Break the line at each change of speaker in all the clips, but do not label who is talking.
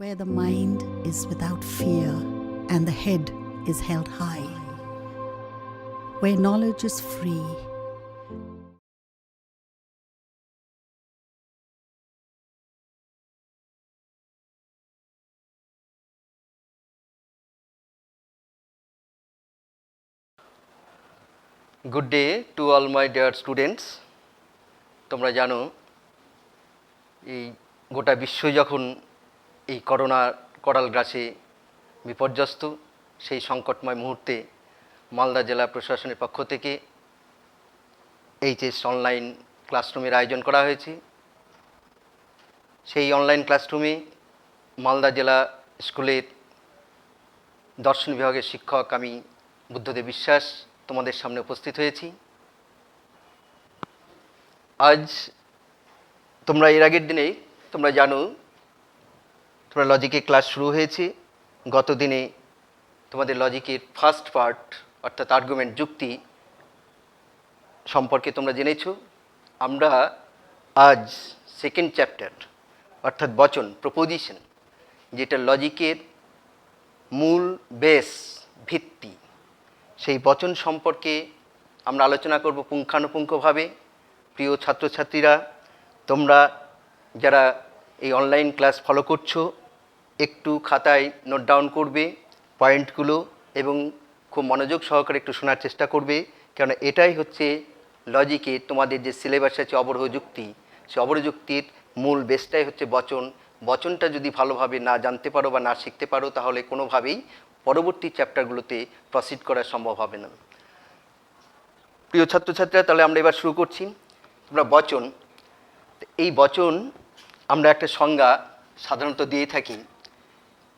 where the mind is without fear and the head is held high, where knowledge is free.
Good day to all my dear students. তোমরা জানো এই গোটা বিশ্ব যখন এই corona করাল গ্রাসে বিপর্যস্ত, সেই সংকটময় মুহূর্তে মালদা জেলা প্রশাসনের পক্ষ থেকে এইচএস অনলাইন ক্লাসরুমের আয়োজন করা হয়েছে। সেই অনলাইন ক্লাসরুমে মালদা জেলা স্কুলের দর্শন বিভাগের শিক্ষক আমি বুদ্ধদেব বিশ্বাস তোমাদের সামনে উপস্থিত হয়েছি। আজ তোমরা এর আগের দিনে তোমরা জানো তোমরা লজিকের ক্লাস শুরু হয়েছে। গত দিনে তোমাদের লজিকের ফার্স্ট পার্ট অর্থাৎ আর্গুমেন্ট যুক্তি সম্পর্কে তোমরা জেনেছো। আমরা আজ সেকেন্ড চ্যাপ্টার অর্থাৎ বচন প্রপোজিশন, যেটা লজিকের মূল বেস ভিত্তি, সেই বচন সম্পর্কে আমরা আলোচনা করব পুঙ্খানুপুঙ্খভাবে। প্রিয় ছাত্রছাত্রীরা, তোমরা যারা এই অনলাইন ক্লাস ফলো করছো একটু খাতায় নোট ডাউন করবে পয়েন্টগুলো এবং খুব মনোযোগ সহকারে একটু শোনার চেষ্টা করবে, কেননা এটাই হচ্ছে লজিকে তোমাদের যে সিলেবাস আছে অবরোহ যুক্তি, সেই অবরোহ যুক্তির মূল বেসটাই হচ্ছে বচন। বচনটা যদি ভালোভাবে না জানতে পারো বা না শিখতে পারো তাহলে কোনোভাবেই পরবর্তী চ্যাপ্টারগুলোতে প্রসিড করা সম্ভব হবে না। প্রিয় ছাত্রছাত্রীরা, তাহলে আমরা এবার শুরু করছি। তোমরা বচন, এই বচন আমরা একটা সংজ্ঞা সাধারণত দিয়ে থাকি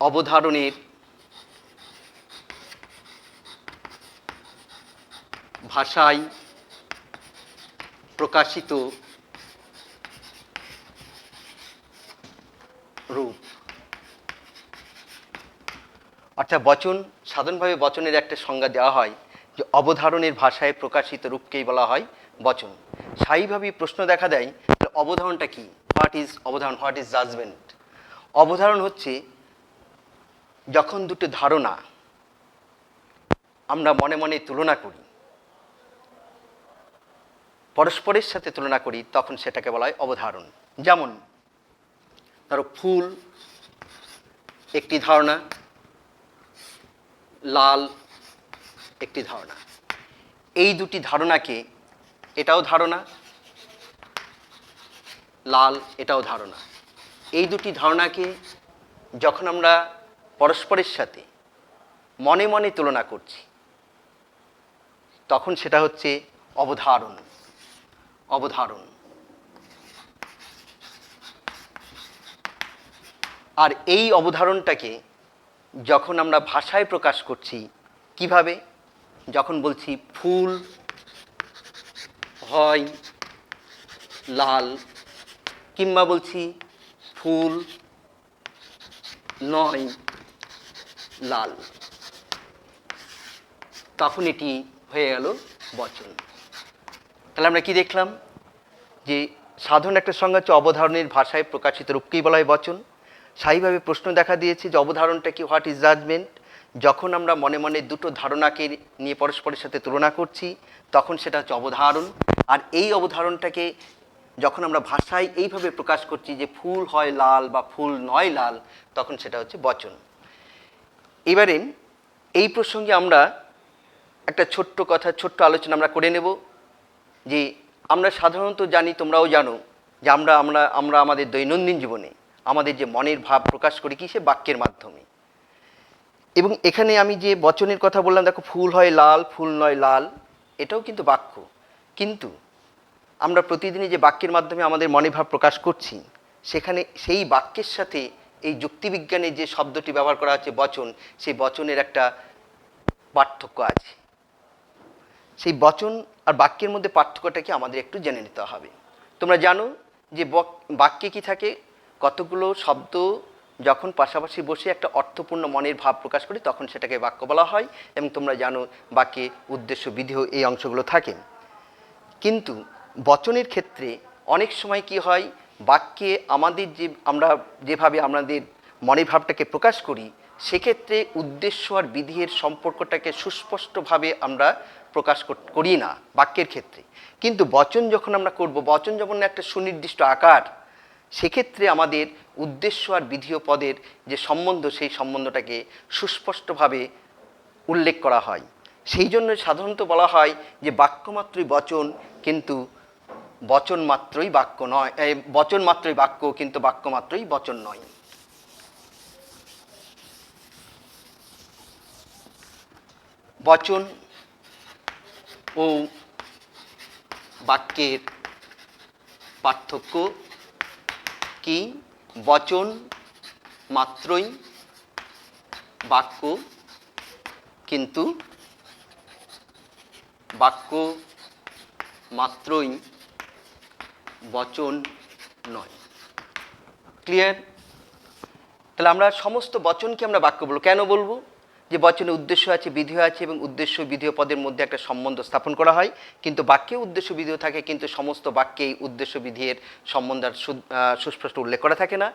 অবধারণের ভাষায় প্রকাশিত রূপ। অর্থাৎ বচন, সাধারণভাবে বচনের একটা সংজ্ঞা দেওয়া হয় যে অবধারণের ভাষায় প্রকাশিত রূপকেই বলা হয় বচন। স্থায়ীভাবেই প্রশ্ন দেখা দেয় অবধারণটা কি, হোয়াট ইজ অবধারণ, হোয়াট ইজ জাজমেন্ট। অবধারণ হচ্ছে যখন দুটো ধারণা আমরা মনে মনে তুলনা করি, পরস্পরের সাথে তুলনা করি, তখন সেটাকে বলা হয় অবধারণ। যেমন ধরো ফুল একটি ধারণা, লাল একটি ধারণা। এই দুটি ধারণাকে, এটাও ধারণা, লাল এটাও ধারণা, এই দুটি ধারণাকে যখন আমরা পরস্পরের সাথে মনে মনে তুলনা করছি তখন সেটা হচ্ছে অবধারণ। অবধারণ। আর এই অবধারণটাকে যখন আমরা ভাষায় প্রকাশ করছি কিভাবে, যখন বলছি ফুল হয় লাল কিংবা বলছি ফুল নয় লাল, তখন এটি হয়ে গেল বচন। তাহলে আমরা কি দেখলাম যে সাধারণ একটা সংজ্ঞা হচ্ছে অবধারণের ভাষায় প্রকাশিত রূপকেই বলা হয় বচন। স্থায়ীভাবে প্রশ্ন দেখা দিয়েছে যে অবধারণটা কি, হোয়াট ইজ জাজমেন্ট। যখন আমরা মনে মনে দুটো ধারণাকে নিয়ে পরস্পরের সাথে তুলনা করছি তখন সেটা হচ্ছে অবধারণ। আর এই অবধারণটাকে যখন আমরা ভাষায় এইভাবে প্রকাশ করছি যে ফুল হয় লাল বা ফুল নয় লাল, তখন সেটা হচ্ছে বচন। এবারে এই প্রসঙ্গে আমরা একটা ছোট্ট কথা, ছোট্ট আলোচনা আমরা করে নেব যে আমরা সাধারণত জানি, তোমরাও জানো যে আমরা আমাদের দৈনন্দিন জীবনে আমাদের যে মনের ভাব প্রকাশ করি কি, সে বাক্যের মাধ্যমে। এবং এখানে আমি যে বচনের কথা বললাম, দেখো ফুল হয় লাল ফুল নয় লাল, এটাও কিন্তু বাক্য। কিন্তু আমরা প্রতিদিনই যে বাক্যের মাধ্যমে আমাদের মনের ভাব প্রকাশ করছি, সেখানে সেই বাক্যের সাথে এই যুক্তিবিজ্ঞানে যে শব্দটি ব্যবহার করা হচ্ছে বচন, সেই বচনের একটা পার্থক্য আছে। সেই বচন আর বাক্যের মধ্যে পার্থক্যটাকে আমাদের একটু জেনে নিতে হবে। তোমরা জানো যে বাক্যে কি থাকে, কতগুলো শব্দ যখন পাশাপাশি বসে একটা অর্থপূর্ণ মনের ভাব প্রকাশ করি তখন সেটাকে বাক্য বলা হয়। এবং তোমরা জানো বাক্যে উদ্দেশ্য বিধেয় এই অংশগুলো থাকে। কিন্তু বচনের ক্ষেত্রে অনেক সময় কি হয়, বাক্যে আমাদের যে আমরা যেভাবে আমাদের মনে ভাবটাকে প্রকাশ করি, সেক্ষেত্রে উদ্দেশ্য আর বিধির সম্পর্কটাকে সুস্পষ্টভাবে আমরা প্রকাশ করি না বাক্যের ক্ষেত্রে। কিন্তু বচন যখন আমরা করব, বচন যখন একটা সুনির্দিষ্ট আকার, সেক্ষেত্রে আমাদের উদ্দেশ্য আর বিধেয় পদের যে সম্বন্ধ, সেই সম্বন্ধটাকে সুস্পষ্টভাবে উল্লেখ করা হয়। সেই জন্য সাধারণত বলা হয় যে বাক্য মাত্রই বচন, কিন্তু বচন মাত্রই বাক্য নয়, বচন মাত্রই বাক্য, কিন্তু বাক্য মাত্রই বচন নয়। বচন ও বাক্যের পার্থক্য কি? বচন মাত্রই বাক্য, কিন্তু বাক্য মাত্রই বচন নয়। ক্লিয়ার? তাহলে আমরা সমস্ত বচনকে আমরা বাক্য বলবো। কেন বলবো? যে বচনে উদ্দেশ্য আছে, বিধেয় আছে, এবং উদ্দেশ্য বিধেয় পদের মধ্যে একটা সম্বন্ধ স্থাপন করা হয়। কিন্তু বাক্যে উদ্দেশ্য বিধেয় থাকে, কিন্তু সমস্ত বাক্যেই উদ্দেশ্য বিধেয়ের সম্বন্ধের সুস্পষ্ট উল্লেখ করা থাকে না।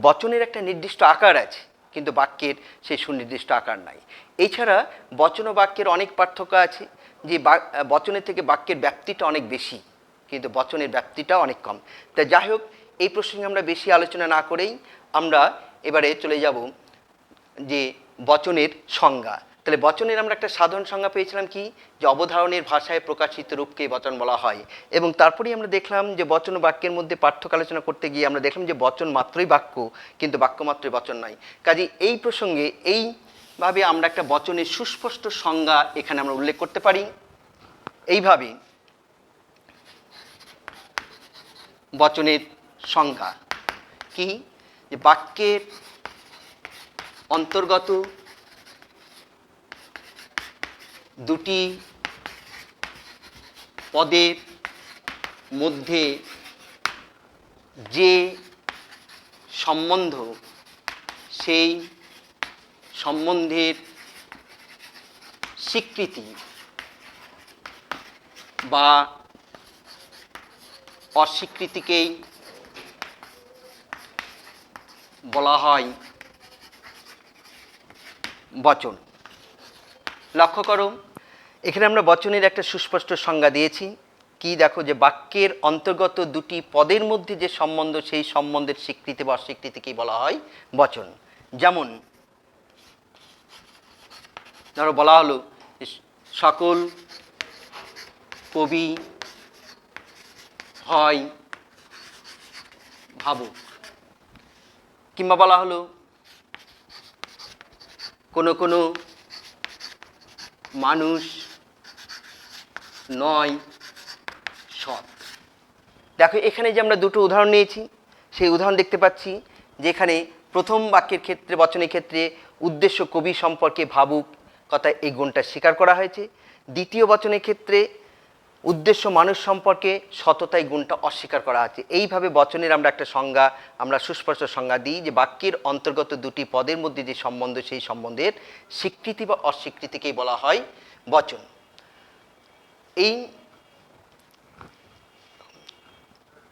বচনের একটা নির্দিষ্ট আকার আছে, কিন্তু বাক্যের সেই সুনির্দিষ্ট আকার নাই। এছাড়া বচন ও বাক্যের অনেক পার্থক্য আছে, যে বচনের থেকে বাক্যের ব্যাপ্তিটা অনেক বেশি, কিন্তু বচনের ব্যাপ্তিটা অনেক কম। তা যাই হোক, এই প্রসঙ্গে আমরা বেশি আলোচনা না করেই আমরা এবারে চলে যাব যে বচনের সংজ্ঞা। তাহলে বচনের আমরা একটা সাধারণ সংজ্ঞা পেয়েছিলাম কি? যে অবধারণের ভাষায় প্রকাশিত রূপকে বচন বলা হয়। এবং তারপরেই আমরা দেখলাম যে বচন ও বাক্যের মধ্যে পার্থক্য আলোচনা করতে গিয়ে আমরা দেখলাম যে বচন মাত্রই বাক্য, কিন্তু বাক্য মাত্রই বচন নয়। কাজেই এই প্রসঙ্গে এইভাবে আমরা একটা বচনের সুস্পষ্ট সংজ্ঞা এখানে আমরা উল্লেখ করতে পারি। এইভাবে বচনের সংজ্ঞা কি? যে বাক্যের অন্তর্গত দুটি পদের মধ্যে যে সম্বন্ধ, সেই সম্বন্ধের স্বীকৃতি বা অস্বীকৃতিকেই বলা হয় বচন। লক্ষ্য করো, এখানে আমরা বচনের একটা সুস্পষ্ট সংজ্ঞা দিয়েছি। কি দেখো, যে বাক্যের অন্তর্গত দুটি পদের মধ্যে যে সম্বন্ধ, সেই সম্বন্ধের স্বীকৃতি বা অস্বীকৃতিকেই বলা হয় বচন। যেমন ধরো বলা হলো সকল কবি হয় ভাবুক, কিংবা বলা হলো কোনো কোনো মানুষ নয় সৎ। দেখো, এখানে যে আমরা দুটো উদাহরণ নিয়েছি, সেই উদাহরণ দেখতে পাচ্ছি যেখানে প্রথম বাক্যের ক্ষেত্রে, বচনের ক্ষেত্রে উদ্দেশ্য কবি সম্পর্কে ভাবুক কথা, এই গুণটা স্বীকার করা হয়েছে। দ্বিতীয় বচনের ক্ষেত্রে উদ্দেশ্য মানুষ সম্পর্কে সততাই গুণটা অস্বীকার করা আছে। এইভাবে বচনের আমরা একটা সংজ্ঞা, আমরা সুস্পষ্ট সংজ্ঞা দিই যে বাক্যের অন্তর্গত দুটি পদের মধ্যে যে সম্বন্ধ, সেই সম্বন্ধের স্বীকৃতি বা অস্বীকৃতিকেই বলা হয় বচন। এই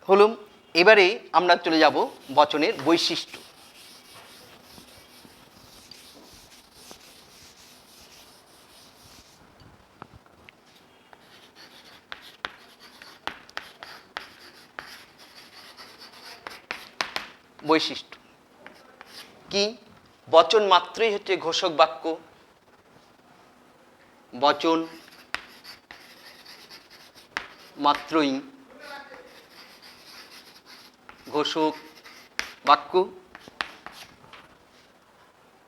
হলো, এবারে আমরা চলে যাব বচনের বৈশিষ্ট্য। বৈশিষ্ট্য কি? বচন মাত্রই হচ্ছে ঘোষক বাক্য। বচন মাত্রই ঘোষক বাক্য।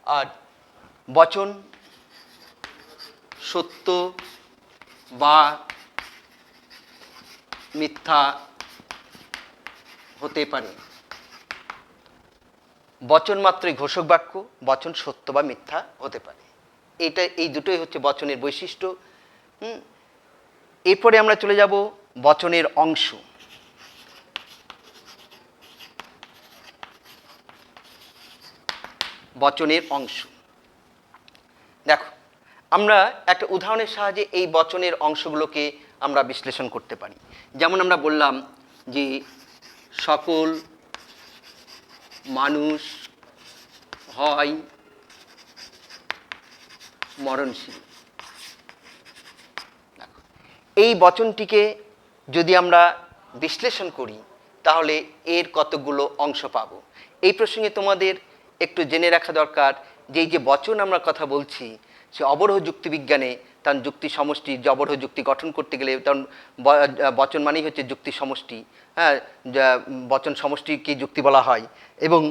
আর বচন সত্য বা মিথ্যা হতে পারে। বচন মাত্রই ঘোষক বাক্য, বচন সত্য বা মিথ্যা হতে পারে। এই দুটোই হচ্ছে বচনের বৈশিষ্ট্য। এরপরে আমরা চলে যাব বচনের অংশ। বচনের অংশ দেখো, আমরা একটা উদাহরণের সাহায্যে এই বচনের অংশগুলোকে আমরা বিশ্লেষণ করতে পারি। যেমন আমরা বললাম যে সকল মানুষ হয় মরণশীল। এই বচনটিকে যদি আমরা বিশ্লেষণ করি তাহলে এর কতগুলো অংশ পাব। এই প্রসঙ্গে তোমাদের একটু জেনে রাখা দরকার যে এই যে বচন আমরা কথা বলছি সে অবরোহ যুক্তিবিজ্ঞানে তার যুক্তি সমষ্টি, যে অবরোহ যুক্তি গঠন করতে গেলে তখন বচন মানেই হচ্ছে যুক্তি সমষ্টি। হ্যাঁ, বচন সমষ্টিকে যুক্তি বলা হয়। এবং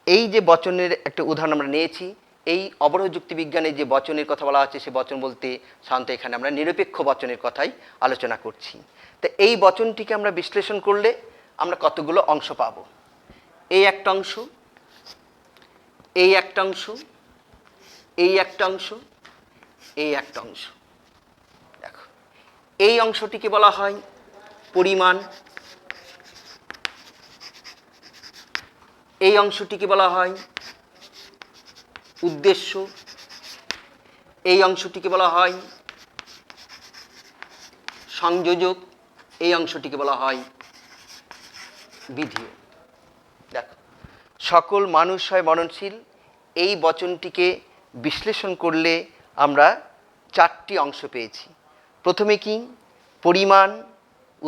এই যে বচনের একটা উদাহরণ আমরা নিয়েছি, এই অবরোহ যুক্তিবিজ্ঞানে যে বচনের কথা বলা হচ্ছে সে বচন বলতে সাধারণত এখানে আমরা নিরপেক্ষ বচনের কথাই আলোচনা করছি। তো এই বচনটিকে আমরা বিশ্লেষণ করলে আমরা কতগুলো অংশ পাব। এই একটা অংশ, এই একটা অংশ, এই একটা অংশ, এই একটা অংশ। দেখো, এই অংশটিকে বলা হয় পরিমাণ, এই অংশটিকে বলা হয় উদ্দেশ্য, এই অংশটিকে বলা হয় সংযোজক, এই অংশটিকে বলা হয় বিধেয়। দেখো, সকল মানুষ হয় মরণশীল, এই বচনটিকে বিশ্লেষণ করলে আমরা চারটি অংশ পেয়েছি। প্রথমে কি? পরিমাণ,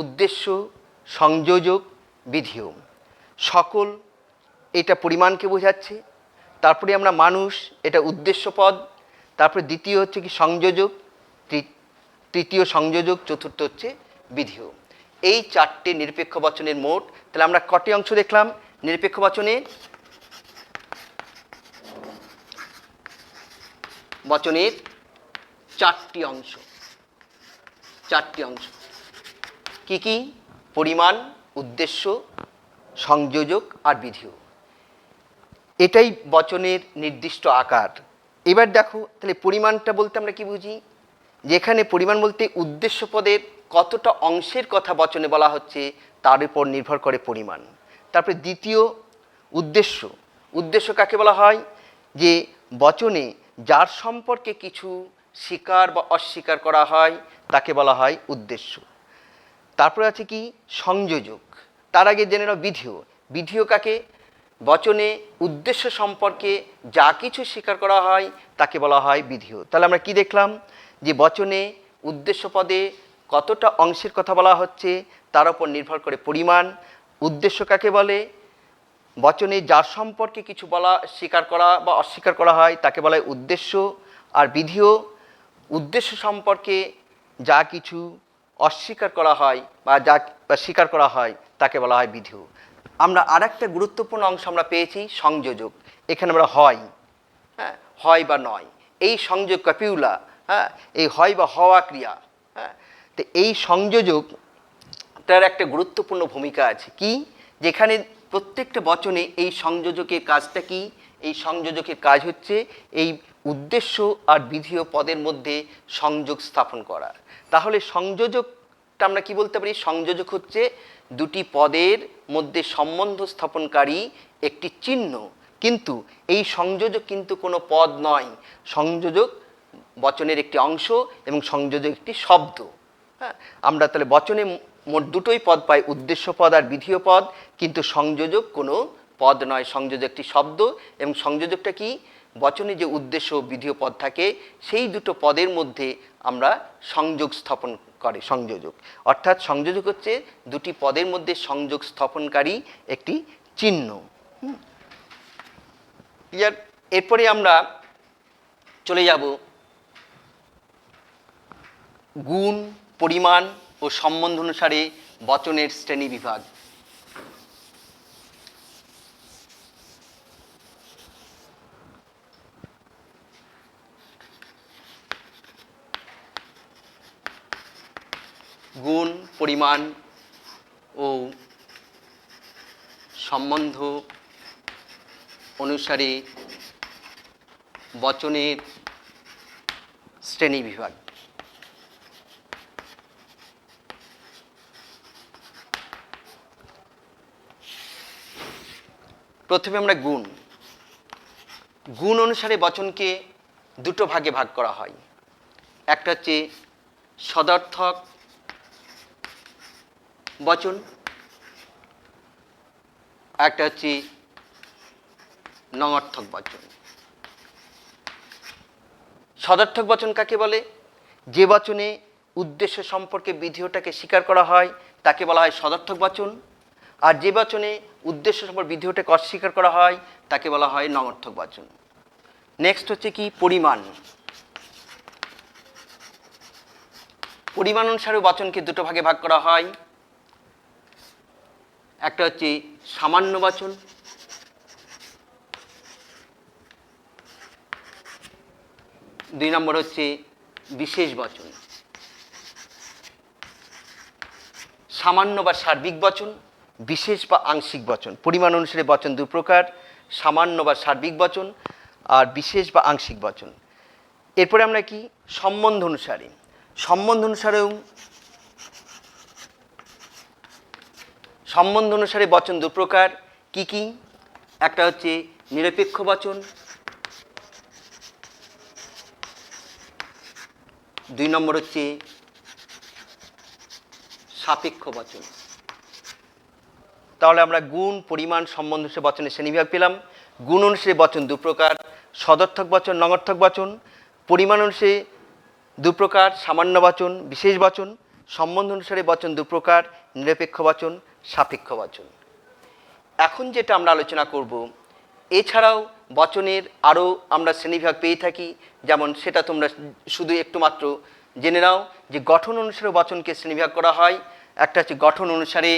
উদ্দেশ্য, সংযোজক, বিধেয়। সকল এটা পরিমাণকে বোঝাচ্ছে, তারপরে আমরা মানুষ এটা উদ্দেশ্য পদ, তারপরে দ্বিতীয় হচ্ছে কি সংযোজক, তৃতীয় সংযোজক, চতুর্থ হচ্ছে বিধেয়। এই চারটে নিরপেক্ষ বচনের মোট। তাহলে আমরা কটি অংশ দেখলাম নিরপেক্ষ বচনের? বচনের চারটি অংশ। চারটি অংশ কি কি? পরিমাণ, উদ্দেশ্য, সংযোজক আর বিধেয়। এটাই বচনের নির্দিষ্ট আকার। এবার দেখো, তাহলে পরিমাণটা বলতে আমরা কি বুঝি? যেখানে পরিমাণ বলতে উদ্দেশ্য পদের কতটা অংশের কথা বচনে বলা হচ্ছে তার উপর নির্ভর করে পরিমাণ। তারপরে দ্বিতীয় উদ্দেশ্য। উদ্দেশ্য কাকে বলা হয়? যে বচনে যার সম্পর্কে কিছু স্বীকার বা অস্বীকার করা হয় তাকে বলা হয় উদ্দেশ্য। তারপরে আছে কি? সংযোজক। তার আগে জেনে নাও বিধেয়। বিধেয় কাকে? বচনে উদ্দেশ্য সম্পর্কে যা কিছু স্বীকার করা হয় তাকে বলা হয় বিধেয়। তাহলে আমরা কি দেখলাম? যে বচনে উদ্দেশ্য পদে কতটা অংশের কথা বলা হচ্ছে তার উপর নির্ভর করে পরিমাণ। উদ্দেশ্য কাকে বলে? বচনে যার সম্পর্কে কিছু বলা, স্বীকার করা বা অস্বীকার করা হয় তাকে বলা হয় উদ্দেশ্য। আর বিধেয় উদ্দেশ্য সম্পর্কে যা কিছু অস্বীকার করা হয় বা যা স্বীকার করা হয় তাকে বলা হয় বিধেয়। আমরা আরেকটা গুরুত্বপূর্ণ অংশ আমরা পেয়েছি সংযোজক। এখানে আমরা হয়, হ্যাঁ, হয় বা নয়, এই সংযোগ কপিউলা, হ্যাঁ, এই হয় বা হওয়া ক্রিয়া, হ্যাঁ। তো এই সংযোজক তার একটা গুরুত্বপূর্ণ ভূমিকা আছে। কি? যেখানে প্রত্যেকটা বচনে এই সংযোজকের কাজটা কি? এই সংযোজকের কাজ হচ্ছে এই উদ্দেশ্য আর বিধেয় পদের মধ্যে সংযোগ স্থাপন করা। তাহলে সংযোজকটা আমরা কি বলতে পারি? সংযোজক হচ্ছে দুটি পদের মধ্যে সম্বন্ধ স্থাপনকারী একটি চিহ্ন। কিন্তু এই সংযোজক কিন্তু কোনো পদ নয়। সংযোজক বচনের একটি অংশ এবং সংযোজক একটি শব্দ। হ্যাঁ, আমরা তাহলে বচনে মোট দুটোই পদ পাই, উদ্দেশ্য পদ আর বিধেয় পদ, কিন্তু সংযোজক কোনো পদ নয়, সংযোজক একটি শব্দ। এবং সংযোজকটা কি? বচনে যে উদ্দেশ্য বিধেয় পদ থাকে সেই দুটো পদের মধ্যে আমরা সংযোগ স্থাপন করে সংযোজক। অর্থাৎ সংযোজক হচ্ছে দুটি পদের মধ্যে সংযোগ স্থাপনকারী একটি চিহ্ন। এরপরে আমরা চলে যাব গুণ, পরিমাণ ও সম্বন্ধ অনুসারে বচনের শ্রেণী বিভাগ। গুণ, পরিমাণ ও সম্বন্ধ অনুসারে বচনের শ্রেণী বিভাগ। প্রথমে আমরা গুণ। গুণ অনুসারে বচনকে দুটো ভাগে ভাগ করা হয়। একটা হচ্ছে সদর্থক বচন, একটা হচ্ছে নঙর্থক বচন। সদর্থক বচন কাকে বলে? যে বচনে উদ্দেশ্য সম্পর্কে বিধেয়টাকে স্বীকার করা হয় তাকে বলা হয় সদর্থক বচন, আর যে বচনে উদ্দেশ্য সম্পর্কে বিধেয়টাকে অস্বীকার করা হয় তাকে বলা হয় নঙর্থক বচন। নেক্সট হচ্ছে কি পরিমাণ। পরিমাণ অনুসারে বচনকে দুটো ভাগে ভাগ করা হয়। একটা হচ্ছে সামান্য বচন, দুই নম্বর হচ্ছে বিশেষ বচন। সামান্য বা সার্বিক বচন, বিশেষ বা আংশিক বচন। পরিমাণ অনুসারে বচন দু প্রকার, সামান্য বা সার্বিক বচন আর বিশেষ বা আংশিক বচন। এরপরে আমরা কি সম্বন্ধ অনুসারে। সম্বন্ধ অনুসারে বচন দু প্রকার। কি কি? একটা হচ্ছে নিরপেক্ষ বচন, দুই নম্বর হচ্ছে সাপেক্ষ বচন। তাহলে আমরা গুণ, পরিমাণ, সম্বন্ধ অনুসারে বচনের শ্রেণীবিভাগ পেলাম। গুণ অনুসারে বচন দু প্রকার, সদর্থক বচন, নঙর্থক বচন। পরিমাণ অনুসারে দু প্রকার, সামান্য বচন, বিশেষ বচন। সম্বন্ধ অনুসারে বচন দু প্রকার, নিরপেক্ষ বচন, সাপেক্ষ বচন। এখন যেটা আমরা আলোচনা করব, এছাড়াও বচনের আরও আমরা শ্রেণীবিভাগ পেয়ে থাকি, যেমন সেটা তোমরা শুধু একটু মাত্র জেনে নাও যে গঠন অনুসারে বচনকে শ্রেণীবিভাগ করা হয়। একটা হচ্ছে গঠন অনুসারে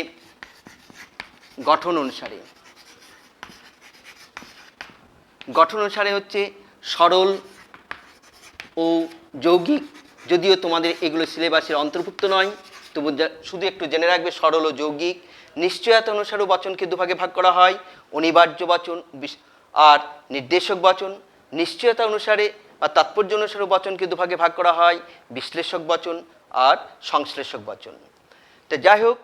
হচ্ছে সরল ও যৌগিক। যদিও তোমাদের এগুলো সিলেবাসের অন্তর্ভুক্ত নয়, তবু শুধু একটু জেনে রাখবে সরল ও যৌগিক। নিশ্চয়তা অনুসারেও বচনকে দুভাগে ভাগ করা হয়, অনিবার্য বচন আর নির্দেশক বচন। নিশ্চয়তা অনুসারে বা তাৎপর্য অনুসারেও বচনকে দুভাগে ভাগ করা হয়, বিশ্লেষক বচন আর সংশ্লেষক বচন। তো যাই হোক,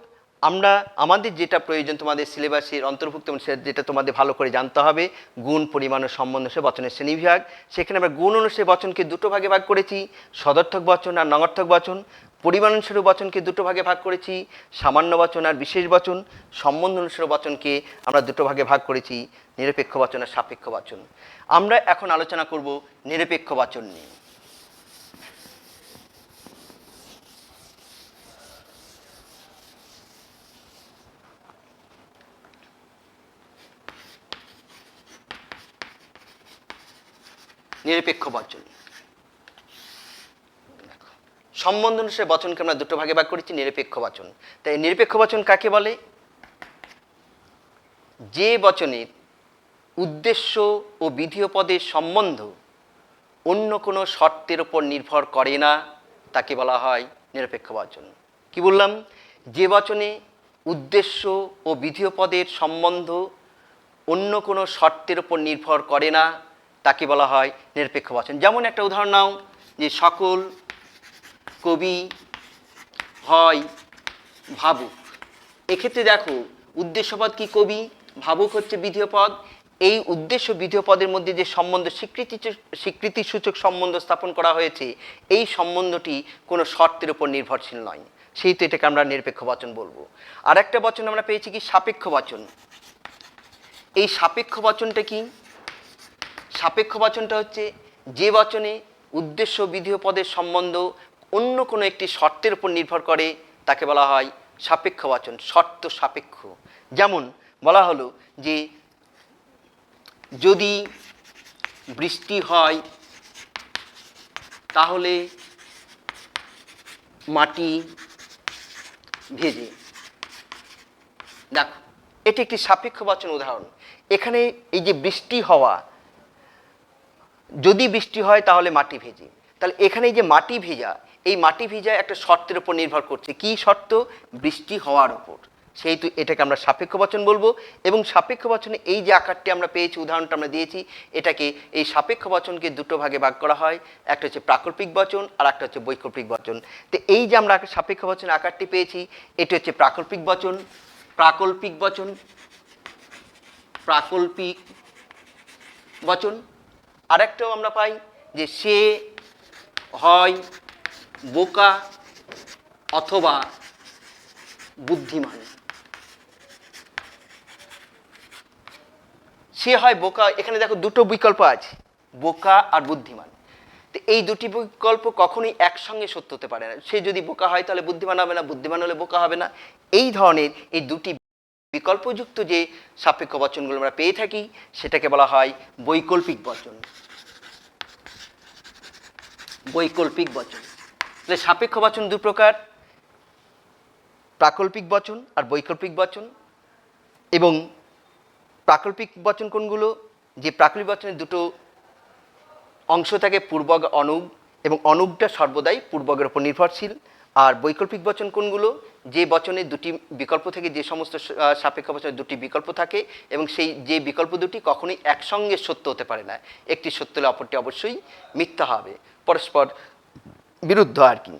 আমরা আমাদের যেটা প্রয়োজন তোমাদের সিলেবাসের অন্তর্ভুক্ত, যেটা তোমাদের ভালো করে জানতে হবে, গুণ, পরিমাণ ও সম্বন্ধ অনুসারে বচনের শ্রেণীবিভাগ। সেখানে আমরা গুণ অনুসারে বচনকে দুটো ভাগে ভাগ করেছি, সদর্থক বচন আর নঙর্থক বচন। পরিমাণ অনুসারে বচনকে দুটো ভাগে ভাগ করেছি, সামান্য বচন আর বিশেষ বচন। সম্বন্ধ অনুসারে বচনকে আমরা দুটো ভাগে ভাগ করেছি, নিরপেক্ষ বচন আর সাপেক্ষ বচন। আমরা এখন আলোচনা করব নিরপেক্ষ বচন নিয়ে। নিরপেক্ষ বচন। সম্বন্ধ অনুসারে বচনকে আমরা দুটো ভাগে ভাগ করেছি, নিরপেক্ষ বচন। তাই নিরপেক্ষ বচন কাকে বলে? যে বচনের উদ্দেশ্য ও বিধেয় পদের সম্বন্ধ অন্য কোনো শর্তের উপর নির্ভর করে না তাকে বলা হয় নিরপেক্ষ বচন। কি বললাম? যে বচনে উদ্দেশ্য ও বিধেয় পদের সম্বন্ধ অন্য কোনো শর্তের উপর নির্ভর করে না তাকে বলা হয় নিরপেক্ষ বচন। যেমন একটা উদাহরণ নাও, যে সকল কবি হয় ভাবুক। এক্ষেত্রে দেখো উদ্দেশ্যপদ কি কবি, ভাবুক হচ্ছে বিধেয় পদ। এই উদ্দেশ্য বিধেয় পদের মধ্যে যে সম্বন্ধ স্বীকৃতিসূচক সম্বন্ধ স্থাপন করা হয়েছে, এই সম্বন্ধটি কোনো শর্তের উপর নির্ভরশীল নয়, সেই তো এটাকে আমরা নিরপেক্ষ বচন বলবো। আর একটা বচন আমরা পেয়েছি কি সাপেক্ষ বচন। এই সাপেক্ষ বচনটা কি? সাপেক্ষ বচনটা হচ্ছে যে বচনে উদ্দেশ্য বিধেয় পদের সম্বন্ধ অন্য কোনো একটি শর্তের উপর নির্ভর করে তাকে বলা হয় সাপেক্ষ বচন, শর্ত সাপেক্ষ। যেমন বলা হলো যে যদি বৃষ্টি হয় তাহলে মাটি ভেজে। দেখো, এটি একটি সাপেক্ষ বচন উদাহরণ। এখানে এই যে বৃষ্টি হওয়া, যদি বৃষ্টি হয় তাহলে মাটি ভেজে, তাহলে এখানে এই যে মাটি ভেজা, এই মাটি ভেজা একটা শর্তের উপর নির্ভর করছে। কি শর্ত? বৃষ্টি হওয়ার উপর। সেহেতু এটাকে আমরা সাপেক্ষ বচন বলবো। এবং সাপেক্ষ বচনে এই যে আকারটি আমরা পেয়েছি, উদাহরণটা আমরা দিয়েছি, এটাকে এই সাপেক্ষ বচনকে দুটো ভাগে ভাগ করা হয়। একটা হচ্ছে প্রাকল্পিক বচন আর একটা হচ্ছে বৈকল্পিক বচন। তো এই যে আমরা সাপেক্ষ বচনের আকারটি পেয়েছি, এটি হচ্ছে প্রাকল্পিক বচন। প্রাকল্পিক বচন। আরেকটাও আমরা পাই যে সে হয় বোকা অথবা বুদ্ধিমান। সে হয় বোকা, এখানে দেখো দুটো বিকল্প আছে, বোকা আর বুদ্ধিমান। তো এই দুটি বিকল্প কখনোই একসঙ্গে সত্য হতে পারে না। সে যদি বোকা হয় তাহলে বুদ্ধিমান হবে না, বুদ্ধিমান হলে বোকা হবে না। এই ধরনের এই দুটি বিকল্পযুক্ত যে সাপেক্ষ বচনগুলো আমরা পেয়ে থাকি সেটাকে বলা হয় বৈকল্পিক বচন। বৈকল্পিক বচন। তাহলে সাপেক্ষ বচন দু প্রকার, প্রাকল্পিক বচন আর বৈকল্পিক বচন। এবং প্রাকল্পিক বচন কোনগুলো? যে প্রাকল্পিক বচনের দুটো অংশ থাকে, পূর্বগ অনুগ, এবং অনুগটা সর্বদাই পূর্বগের উপর নির্ভরশীল। আর বৈকল্পিক বচন কোনগুলো? যে বচনে দুটি বিকল্প থেকে, যে সমস্ত সাপেক্ষ বচনের দুটি বিকল্প থাকে এবং সেই যে বিকল্প দুটি কখনোই একসঙ্গে সত্য হতে পারে না, একটি সত্য হলে অপরটি অবশ্যই মিথ্যা হবে, পরস্পর বিরুদ্ধ আর কি।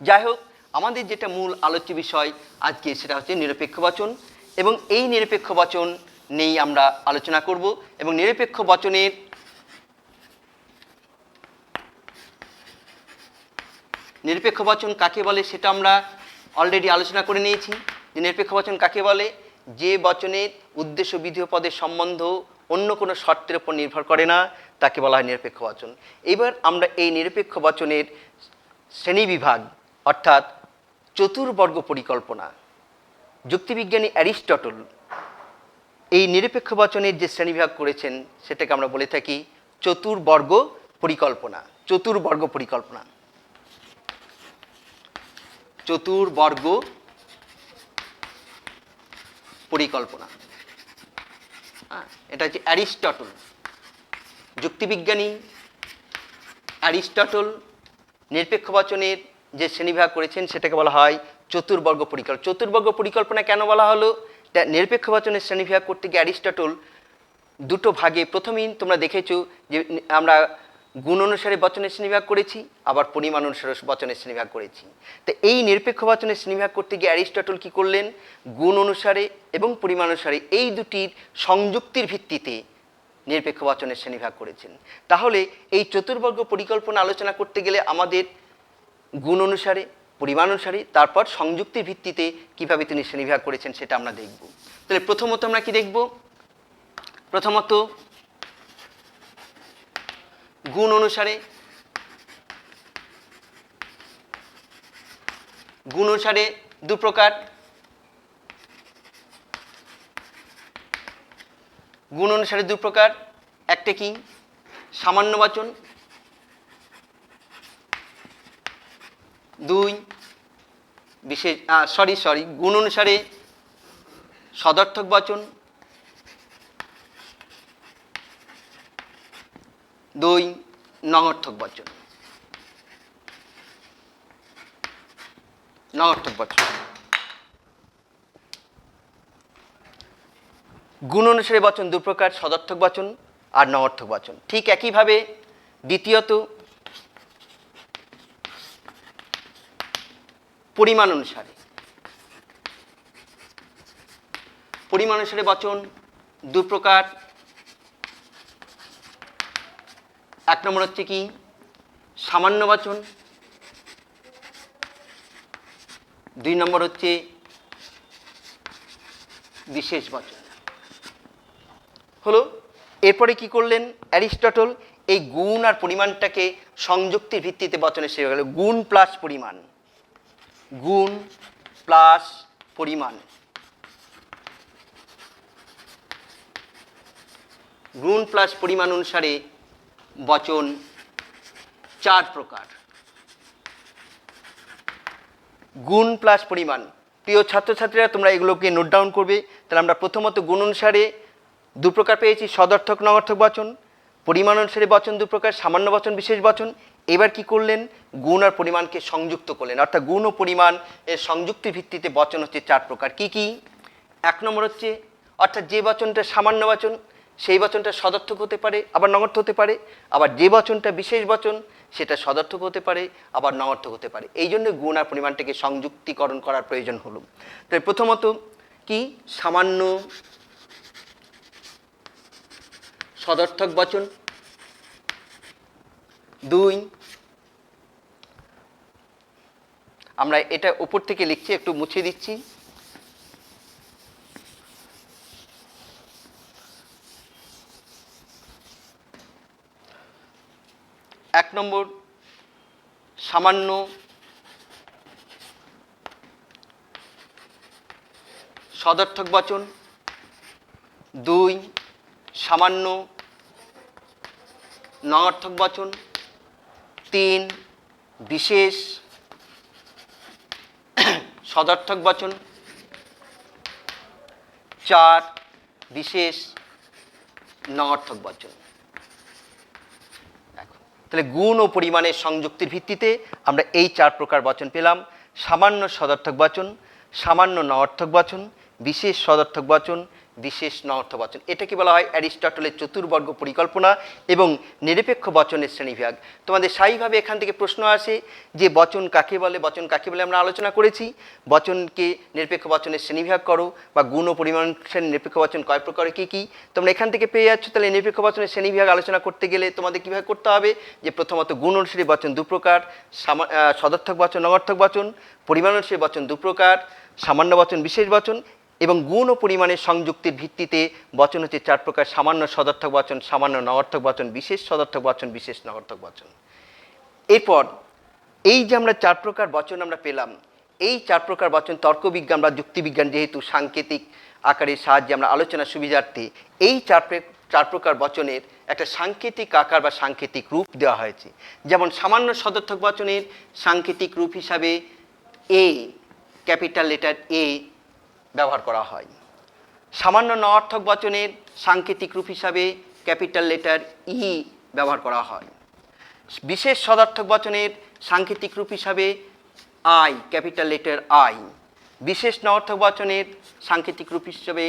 যাই হোক, আমাদের যেটা মূল আলোচ্য বিষয় আজকে সেটা হচ্ছে নিরপেক্ষ বচন, এবং এই নিরপেক্ষ বচন নিয়েই আমরা আলোচনা করব। এবং নিরপেক্ষ বচনের নিরপেক্ষ বচন কাকে বলে সেটা আমরা অলরেডি আলোচনা করে নিয়েছি। যে নিরপেক্ষ বচন কাকে বলে? যে বচনের উদ্দেশ্য বিধেয় পদের সম্বন্ধ অন্য কোনো শর্তের উপর নির্ভর করে না, তাকে বলা হয় নিরপেক্ষ বচন। এবার আমরা এই নিরপেক্ষ বচনের শ্রেণীবিভাগ অর্থাৎ চতুর্বর্গ পরিকল্পনা, যুক্তিবিজ্ঞানী অ্যারিস্টটল এই নিরপেক্ষ বচনের যে শ্রেণীবিভাগ করেছেন সেটাকে আমরা বলে থাকি চতুর্বর্গ পরিকল্পনা। চতুর্বর্গ পরিকল্পনা, চতুর্বর্গ পরিকল্পনা। এটা হচ্ছে অ্যারিস্টটল, যুক্তিবিজ্ঞানী অ্যারিস্টটল নিরপেক্ষ বচনের যে শ্রেণীবিভাগ করেছেন সেটাকে বলা হয় চতুর্বর্গ পরিকল্পনা। চতুর্বর্গ পরিকল্পনা কেন বলা হলো? নিরপেক্ষ বচনের শ্রেণীবিভাগ করতে গিয়ে অ্যারিস্টটল দুটো ভাগে, প্রথমেই তোমরা দেখেছো যে আমরা গুণ অনুসারে বচনের শ্রেণীবিভাগ করেছি, আবার পরিমাণ অনুসারে বচনের শ্রেণীবিভাগ করেছি। তো এই নিরপেক্ষ বচনের শ্রেণীবিভাগ করতে গিয়ে অ্যারিস্টটল কী করলেন? গুণ অনুসারে এবং পরিমাণ অনুসারে এই দুটির সংযুক্তির ভিত্তিতে নিরপেক্ষ বচনের শ্রেণীবিভাগ করেছেন। তাহলে এই চতুর্বর্গ পরিকল্পনা আলোচনা করতে গেলে আমাদের গুণ অনুসারে, পরিমাণ অনুসারে, তারপর সংযুক্তির ভিত্তিতে কিভাবে তিনি শ্রেণীবিভাগ করেছেন সেটা আমরা দেখব। তাহলে প্রথমত আমরা কি দেখব? প্রথমত গুণ অনুসারে। গুণ অনুসারে দু প্রকার। গুণ অনুসারে দু প্রকার। একটা কি? সামান্য বচন। দুই বিশেষ গুণ অনুসারে সদর্থক বচন। দুই নঙর্থক বচন। নঙর্থক বচন। গুণ অনুসারে বচন দু প্রকার, সদর্থক বচন আর নঙর্থক বচন। ঠিক একইভাবে দ্বিতীয়ত পরিমাণ অনুসারে। পরিমাণ অনুসারে বচন দু প্রকার। এক নম্বর হচ্ছে কি? সামান্য বচন। দুই নম্বর হচ্ছে বিশেষ বচন। হলো। এরপরে কি করলেন অ্যারিস্টটল? এই গুণ আর পরিমাণটাকে সংযুক্তির ভিত্তিতে বচনের সে হয়ে গেল গুণ প্লাস পরিমাণ। গুণ প্লাস পরিমাণ। গুণ প্লাস পরিমাণ অনুসারে বচন চার প্রকার। গুণ প্লাস পরিমাণ। প্রিয় ছাত্রছাত্রীরা, তোমরা এগুলোকে নোট ডাউন করবে। তাহলে আমরা প্রথমত গুণ অনুসারে দু প্রকার পেয়েছি, সদর্থক নঙর্থক বচন। পরিমাণ অনুসারে বচন দু প্রকার, সামান্য বচন, বিশেষ বচন। এবার কি করলেন? গুণ আর পরিমাণকে সংযুক্ত করলেন, অর্থাৎ গুণ ও পরিমাণ এর সংযুক্তির ভিত্তিতে বচন হচ্ছে চার প্রকার। কি কি? এক নম্বর হচ্ছে, অর্থাৎ যে বচনটা সামান্য বচন সেই বচনটা সদর্থক হতে পারে আবার নঙর্থক হতে পারে, আবার যে বচনটা বিশেষ বচন সেটা সদর্থক হতে পারে আবার নঙর্থক হতে পারে। এই জন্য গুণ আর পরিমাণটাকে সংযুক্তিকরণ করার প্রয়োজন হলো। তাই প্রথমত কি? সামান্য সদর্থক বচন। দুই, আমরা এটা উপর থেকে লিখছি, একটু মুছে দিচ্ছি। 1 নম্বর সামান্য, সদর্থক বচন। 2 সামান্য নঅর্থক বচন। 3 বিশেষ সদর্থক বচন। 4 বিশেষ নঅর্থক বচন। তাহলে গুণ ও পরিমাণের সংযুক্তির ভিত্তিতে আমরা এই 4 প্রকার বচন পেলাম। সামান্য সদর্থক বচন, সামান্য নঅর্থক বচন, বিশেষ সদর্থক বচন, বিশেষ নঅর্থক বচন। এটাকে বলা হয় অ্যারিস্টটলের চতুর্বর্গ পরিকল্পনা এবং নিরপেক্ষ বচনের শ্রেণীবিভাগ। তোমাদের স্থায়ীভাবে এখান থেকে প্রশ্ন আসে যে বচন কাকে বলে, বচন কাকে বলে আমরা আলোচনা করেছি। বচনকে নিরপেক্ষ বচনের শ্রেণীবিভাগ করো, বা গুণ ও পরিমাণ নিরপেক্ষ বচন কয় প্রকারে কী কী তোমরা এখান থেকে পেয়ে যাচ্ছ। তাহলে নিরপেক্ষ বচনের শ্রেণীবিভাগ আলোচনা করতে গেলে তোমাদের কীভাবে করতে হবে, যে প্রথমত গুণ অনুসারী বচন 2 প্রকার, সদর্থক বচন নঅর্থক বচন, পরিমাণ অনুসারী বচন 2 প্রকার, সামান্য বচন বিশেষ বচন, এবং গুণ ও পরিমাণের সংযুক্তির ভিত্তিতে বচন হচ্ছে 4 প্রকার: সামান্য সদর্থক বচন, সামান্য নঅর্থক বচন, বিশেষ সদর্থক বচন, বিশেষ নঅর্থক বচন। এরপর এই যে আমরা 4 প্রকার বচন আমরা পেলাম, এই 4 প্রকার বচন তর্কবিজ্ঞান বা যুক্তিবিজ্ঞান যেহেতু সাংকেতিক আকারের সাহায্যে আমরা আলোচনা সুবিধার্থে এই 4 প্রকার বচনের একটা সাংকেতিক আকার বা সাংকেতিক রূপ দেওয়া হয়েছে। যেমন সামান্য সদর্থক বচনের সাংকেতিক রূপ হিসাবে এ, ক্যাপিটাল লেটার এ ব্যবহার করা হয়। সামান্য নঅর্থক বচনের সাংকেতিক রূপ হিসাবে ক্যাপিটাল লেটার ই ব্যবহার করা হয়। বিশেষ সদর্থক বচনের সাংকেতিক রূপ হিসাবে আই, ক্যাপিটাল লেটার আই। বিশেষ নঅর্থক বচনের সাংকেতিক রূপ হিসাবে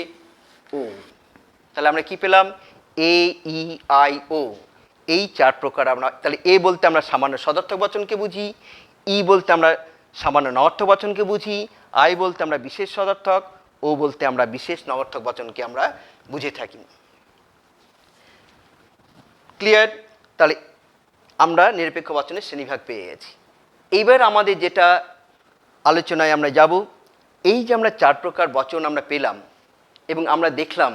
ও। তাহলে আমরা কি পেলাম? এ, ই, আই, ও। এই 4 প্রকার আমরা, তাহলে এ বলতে আমরা সামান্য সদর্থক বচনকে বুঝি, ই বলতে আমরা সামান্য নঅর্থক বচনকে বুঝি, আই বলতে আমরা বিশেষ সদর্থক, ও বলতে আমরা বিশেষ নঅর্থক বচনকে আমরা বুঝে থাকি। ক্লিয়ার? তাহলে আমরা নিরপেক্ষ বচনের শ্রেণীভাগ পেয়ে গেছি। এইবার আমাদের যেটা আলোচনায় আমরা যাব, এই যে আমরা 4 প্রকার বচন আমরা পেলাম এবং আমরা দেখলাম,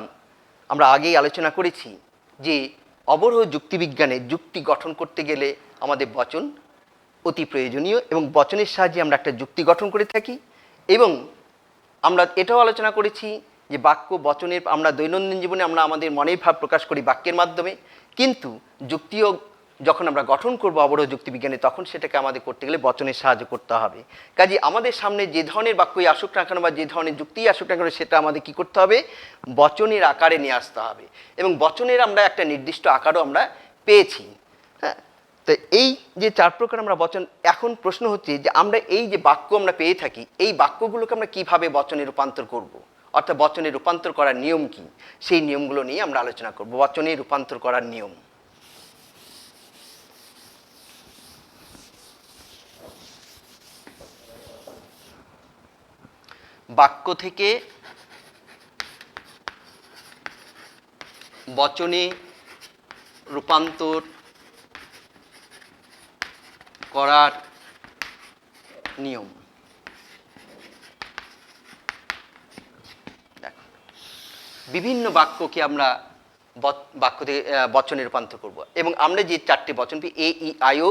আমরা আগেই আলোচনা করেছি যে অবরোহ যুক্তিবিজ্ঞানে যুক্তি গঠন করতে গেলে আমাদের বচন অতি প্রয়োজনীয়, এবং বচনের সাহায্যে আমরা একটা যুক্তি গঠন করে থাকি। এবং আমরা এটাও আলোচনা করেছি যে বাক্য বচনের আমরা দৈনন্দিন জীবনে আমরা আমাদের মনের ভাব প্রকাশ করি বাক্যের মাধ্যমে, কিন্তু যুক্তিও যখন আমরা গঠন করব অবরোহ যুক্তিবিজ্ঞানে, তখন সেটাকে আমাদের করতে গেলে বচনের সাহায্য করতে হবে। কাজে আমাদের সামনে যে ধরনের বাক্যই আসুক না কেন বা যে ধরনের যুক্তিই আসুক না কেন, সেটা আমাদের কী করতে হবে? বচনের আকারে নিয়ে আসতে হবে। এবং বচনের আমরা একটা নির্দিষ্ট আকারও আমরা পেয়েছি। হ্যাঁ, তো এই যে 4 প্রকার আমরা বচন, এখন প্রশ্ন হচ্ছে যে আমরা এই যে বাক্য আমরা পেয়ে থাকি, এই বাক্যগুলোকে আমরা কিভাবে বচনে রূপান্তর করব, অর্থাৎ বচনে রূপান্তর করার নিয়ম কি, সেই নিয়মগুলো নিয়ে আমরা আলোচনা করব। বচনে রূপান্তর করার নিয়ম। বাক্য থেকে বচনে রূপান্তর করার নিয়ম। দেখো, বিভিন্ন বাক্যকে আমরা বাক্য থেকে বচনে রূপান্তর করব, এবং আমরা যে 4টে বচন পেয়ে এ, ই, আই, ও,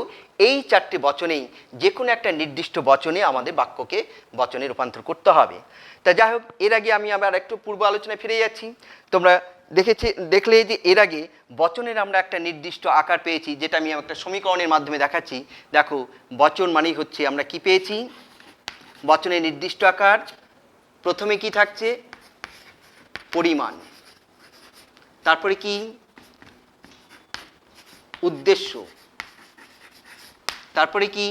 এই 4টে বচনেই যে কোনো একটা নির্দিষ্ট বচনে আমাদের বাক্যকে বচনে রূপান্তর করতে হবে। তা যাই হোক, এর আগে আমি আবার একটু পূর্ব আলোচনায় ফিরে যাচ্ছি। তোমরা দেখলে যে এর আগে বচনের আমরা একটা নির্দিষ্ট আকার পেয়েছি, যেটা আমি একটা সমীকরণের মাধ্যমে দেখাচ্ছি। দেখো, বচন মানেই হচ্ছে আমরা কি পেয়েছি? বচনের নির্দিষ্ট আকার। প্রথমে কি থাকছে? পরিমাণ। তারপরে কি? উদ্দেশ্য। তারপরে কি?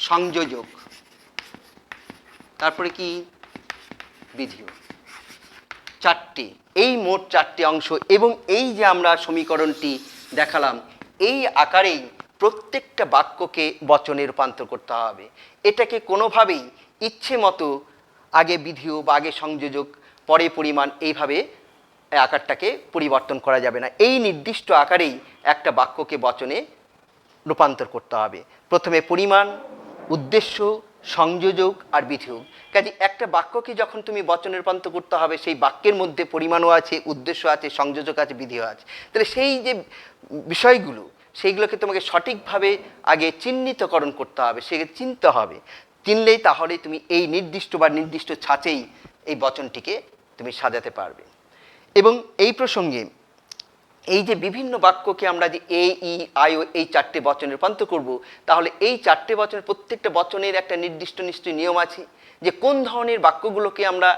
সংযোজক। তারপরে কি? বিধিও। 4টে, এই মোট 4টে অংশ। এবং এই যে আমরা সমীকরণটি দেখালাম, এই আকারেই প্রত্যেকটা বাক্যকে বচনে রূপান্তর করতে হবে। এটাকে কোনোভাবেই ইচ্ছে মতো আগে বিধিও বা আগে সংযোজক পরে পরিমাণ, এইভাবে আকারটাকে পরিবর্তন করা যাবে না। এই নির্দিষ্ট আকারেই একটা বাক্যকে বচনে রূপান্তর করতে হবে। প্রথমে পরিমাণ, উদ্দেশ্য, সংযোজক আর বিধিও। কাজে একটা বাক্যকে যখন তুমি বচনে রূপান্তর করতে হবে, সেই বাক্যের মধ্যে পরিমাণও আছে, উদ্দেশ্য আছে, সংযোজক আছে, বিধিও আছে। তাহলে সেই যে বিষয়গুলো, সেইগুলোকে তোমাকে সঠিকভাবে আগে চিহ্নিতকরণ করতে হবে, সেকে চিনতে হবে। চিনলেই তাহলে তুমি এই নির্দিষ্ট বা নির্দিষ্ট ছাঁচেই এই বচনটিকে তুমি সাজাতে পারবে। এবং এই প্রসঙ্গে এই যে বিভিন্ন বাক্যকে আমরা যে এ, ই, আই ও এই 4টে বচনে রূপান্তর করব, তাহলে এই 4টে বচনের প্রত্যেকটা বচনের একটা নির্দিষ্ট নিশ্চয়ই নিয়ম আছে যে কোন ধরনের বাক্যগুলোকে আমরা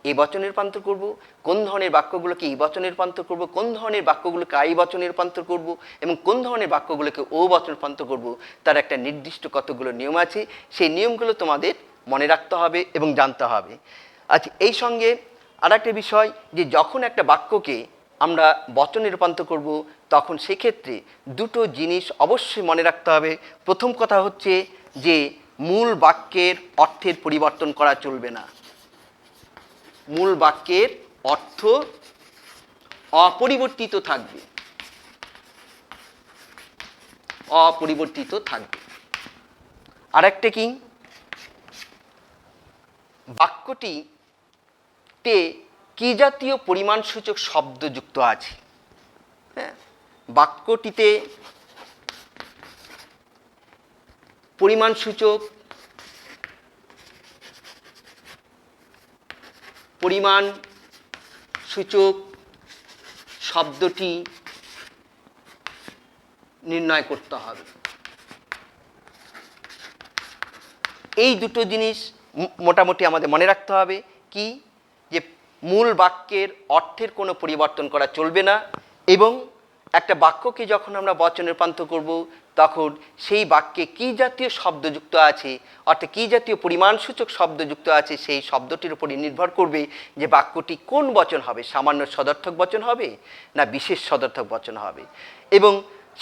এ বচনে রূপান্তর করব, কোন ধরনের বাক্যগুলোকে ই বচনে রূপান্তর করব, কোন ধরনের বাক্যগুলোকে আই বচনে রূপান্তর করব এবং কোন ধরনের বাক্যগুলোকে ও বচনে রূপান্তর করব। তার একটা নির্দিষ্ট কতগুলো নিয়ম আছে, সেই নিয়মগুলো তোমাদের মনে রাখতে হবে এবং জানতে হবে। আচ্ছা, এই সঙ্গে আর একটা বিষয় যে যখন একটা বাক্যকে আমরা বচনে রূপান্তর করব, তখন সেক্ষেত্রে দুটো জিনিস অবশ্যই মনে রাখতে হবে। প্রথম কথা হচ্ছে যে মূল বাক্যের অর্থের পরিবর্তন করা চলবে না। মূল বাক্যের অর্থ অপরিবর্তিত থাকবে, অপরিবর্তিত থাকবে। আরেকটা কি, বাক্যটিতে কি জাতীয় পরিমাণসূচক শব্দ যুক্ত আছে। হ্যাঁ, বাক্যটিতে পরিমাণসূচক শব্দটি নির্ণয় করতে হবে। এই দুটো জিনিস মোটামুটি আমাদের মনে রাখতে হবে, কি যে মূল বাক্যের অর্থের কোনো পরিবর্তন করা চলবে না এবং একটা বাক্যকে যখন আমরা বচনে রূপান্তর করব, তখন সেই বাক্যে কী জাতীয় শব্দযুক্ত আছে, অর্থাৎ কী জাতীয় পরিমাণসূচক শব্দযুক্ত আছে, সেই শব্দটির উপরই নির্ভর করবে যে বাক্যটি কোন বচন হবে, সামান্য সদর্থক বচন হবে না বিশেষ সদর্থক বচন হবে। এবং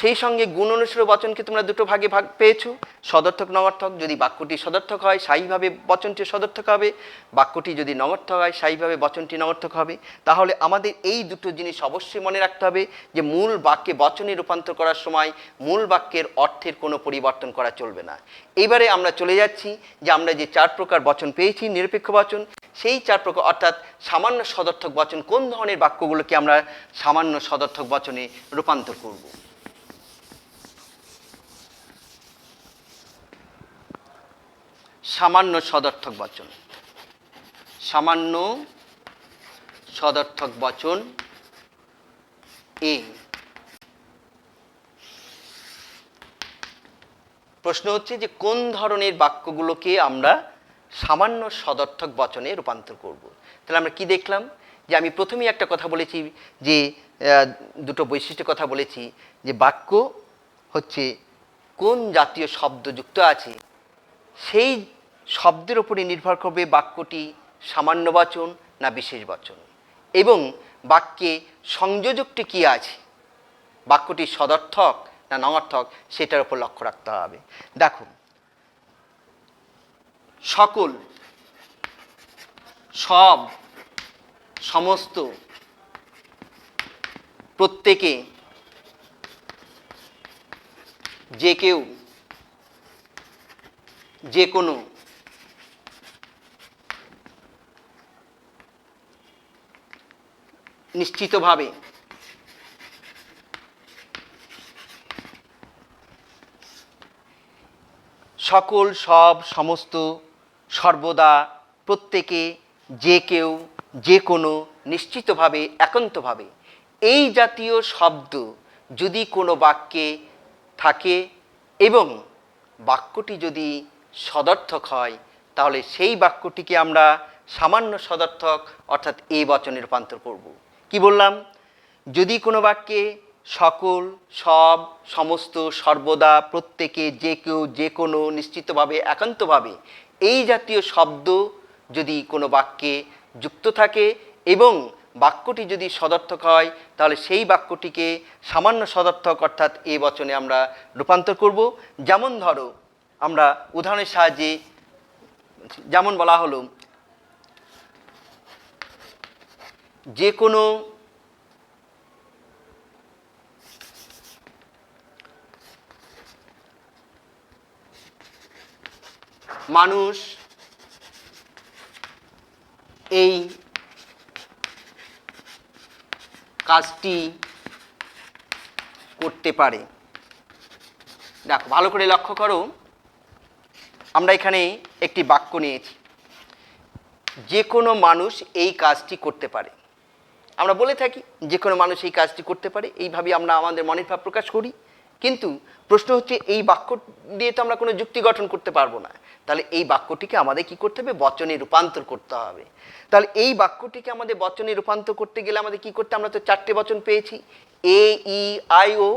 সেই সঙ্গে গুণ অনুসারে বচনকে তোমরা দুটো ভাগে ভাগ পেয়েছো, সদর্থক নঙর্থক। যদি বাক্যটি সদর্থক হয় স্থায়ীভাবে বচনটি সদর্থক হবে, বাক্যটি যদি নঙর্থক হয় স্থায়ীভাবে বচনটি নঙর্থক হবে। তাহলে আমাদের এই দুটো জিনিস অবশ্যই মনে রাখতে হবে যে মূল বাক্যে বচনে রূপান্তর করার সময় মূল বাক্যের অর্থের কোনো পরিবর্তন করা চলবে না। এবারে আমরা চলে যাচ্ছি যে আমরা যে 4 প্রকার বচন পেয়েছি নিরপেক্ষ বচন, সেই 4 প্রকার অর্থাৎ সামান্য সদর্থক বচন, কোন ধরনের বাক্যগুলোকে আমরা সামান্য সদর্থক বচনে রূপান্তর করব। সামান্য সদর্থক বচন, সামান্য সদর্থক বচন এ। প্রশ্ন হচ্ছে যে কোন ধরনের বাক্যগুলোকে আমরা সামান্য সদর্থক বচনে রূপান্তর করব। তাহলে আমরা কি দেখলাম যে আমি প্রথমেই একটা কথা বলেছি যে দুটো বৈশিষ্ট্যের কথা বলেছি যে বাক্য হচ্ছে কোন জাতীয় শব্দ যুক্ত আছে সেই শব্দের উপরে নির্ভর করবে বাক্যটি সামান্য বচন না বিশেষ বচন, এবং বাক্যে সংযোজকটি কী আছে, বাক্যটি সদর্থক না নঙর্থক, সেটার উপর লক্ষ্য রাখতে হবে। দেখো, সকল, সব, সমস্ত, প্রত্যেকে, যে কেউ, যে কোনো, নিশ্চিতভাবে, সকল, সব, সমস্ত, সর্বদা, প্রত্যেকে, যে কেউ, যে কোনো, নিশ্চিতভাবে, একান্তভাবে, এই জাতীয় শব্দ যদি কোনো বাক্যে থাকে এবং বাক্যটি যদি সদর্থক হয়, তাহলে সেই বাক্যটিকে আমরা সামান্য সদর্থক অর্থাৎ এ বচনে রূপান্তর করব। কি বললাম, যদি কোনো বাক্যে সকল, সব, সমস্ত, সর্বদা, প্রত্যেকে, যে কেউ, যে কোনো, নিশ্চিতভাবে, একান্তভাবে, এই জাতীয় শব্দ যদি কোনো বাক্যে যুক্ত থাকে এবং বাক্যটি যদি সদর্থক হয়, তাহলে সেই বাক্যটিকে সামান্য সদর্থক অর্থাৎ এ বচনে আমরা রূপান্তর করব। যেমন ধরো, আমরা উদাহরণের সাহায্যে যেমন বলা হলো, যে কোনো মানুষ এই কাজটি করতে পারে। দেখো ভালো করে লক্ষ্য করো, আমরা এখানে একটি বাক্য নিয়েছি, যে কোনো মানুষ এই কাজটি করতে পারে। আমরা বলে থাকি যে কোনো মানুষ এই কাজটি করতে পারে, এইভাবে আমরা আমাদের মনের ভাব প্রকাশ করি। কিন্তু প্রশ্ন হচ্ছে এই বাক্য দিয়ে তো আমরা কোনো যুক্তি গঠন করতে পারবো না। তাহলে এই বাক্যটিকে আমাদের কি করতে হবে? বচনে রূপান্তর করতে হবে। তাহলে এই বাক্যটিকে আমাদের বচনে রূপান্তর করতে গেলে আমাদের কি করতে, আমরা তো 4টে বচন পেয়েছি, এ, ই, আই, ও,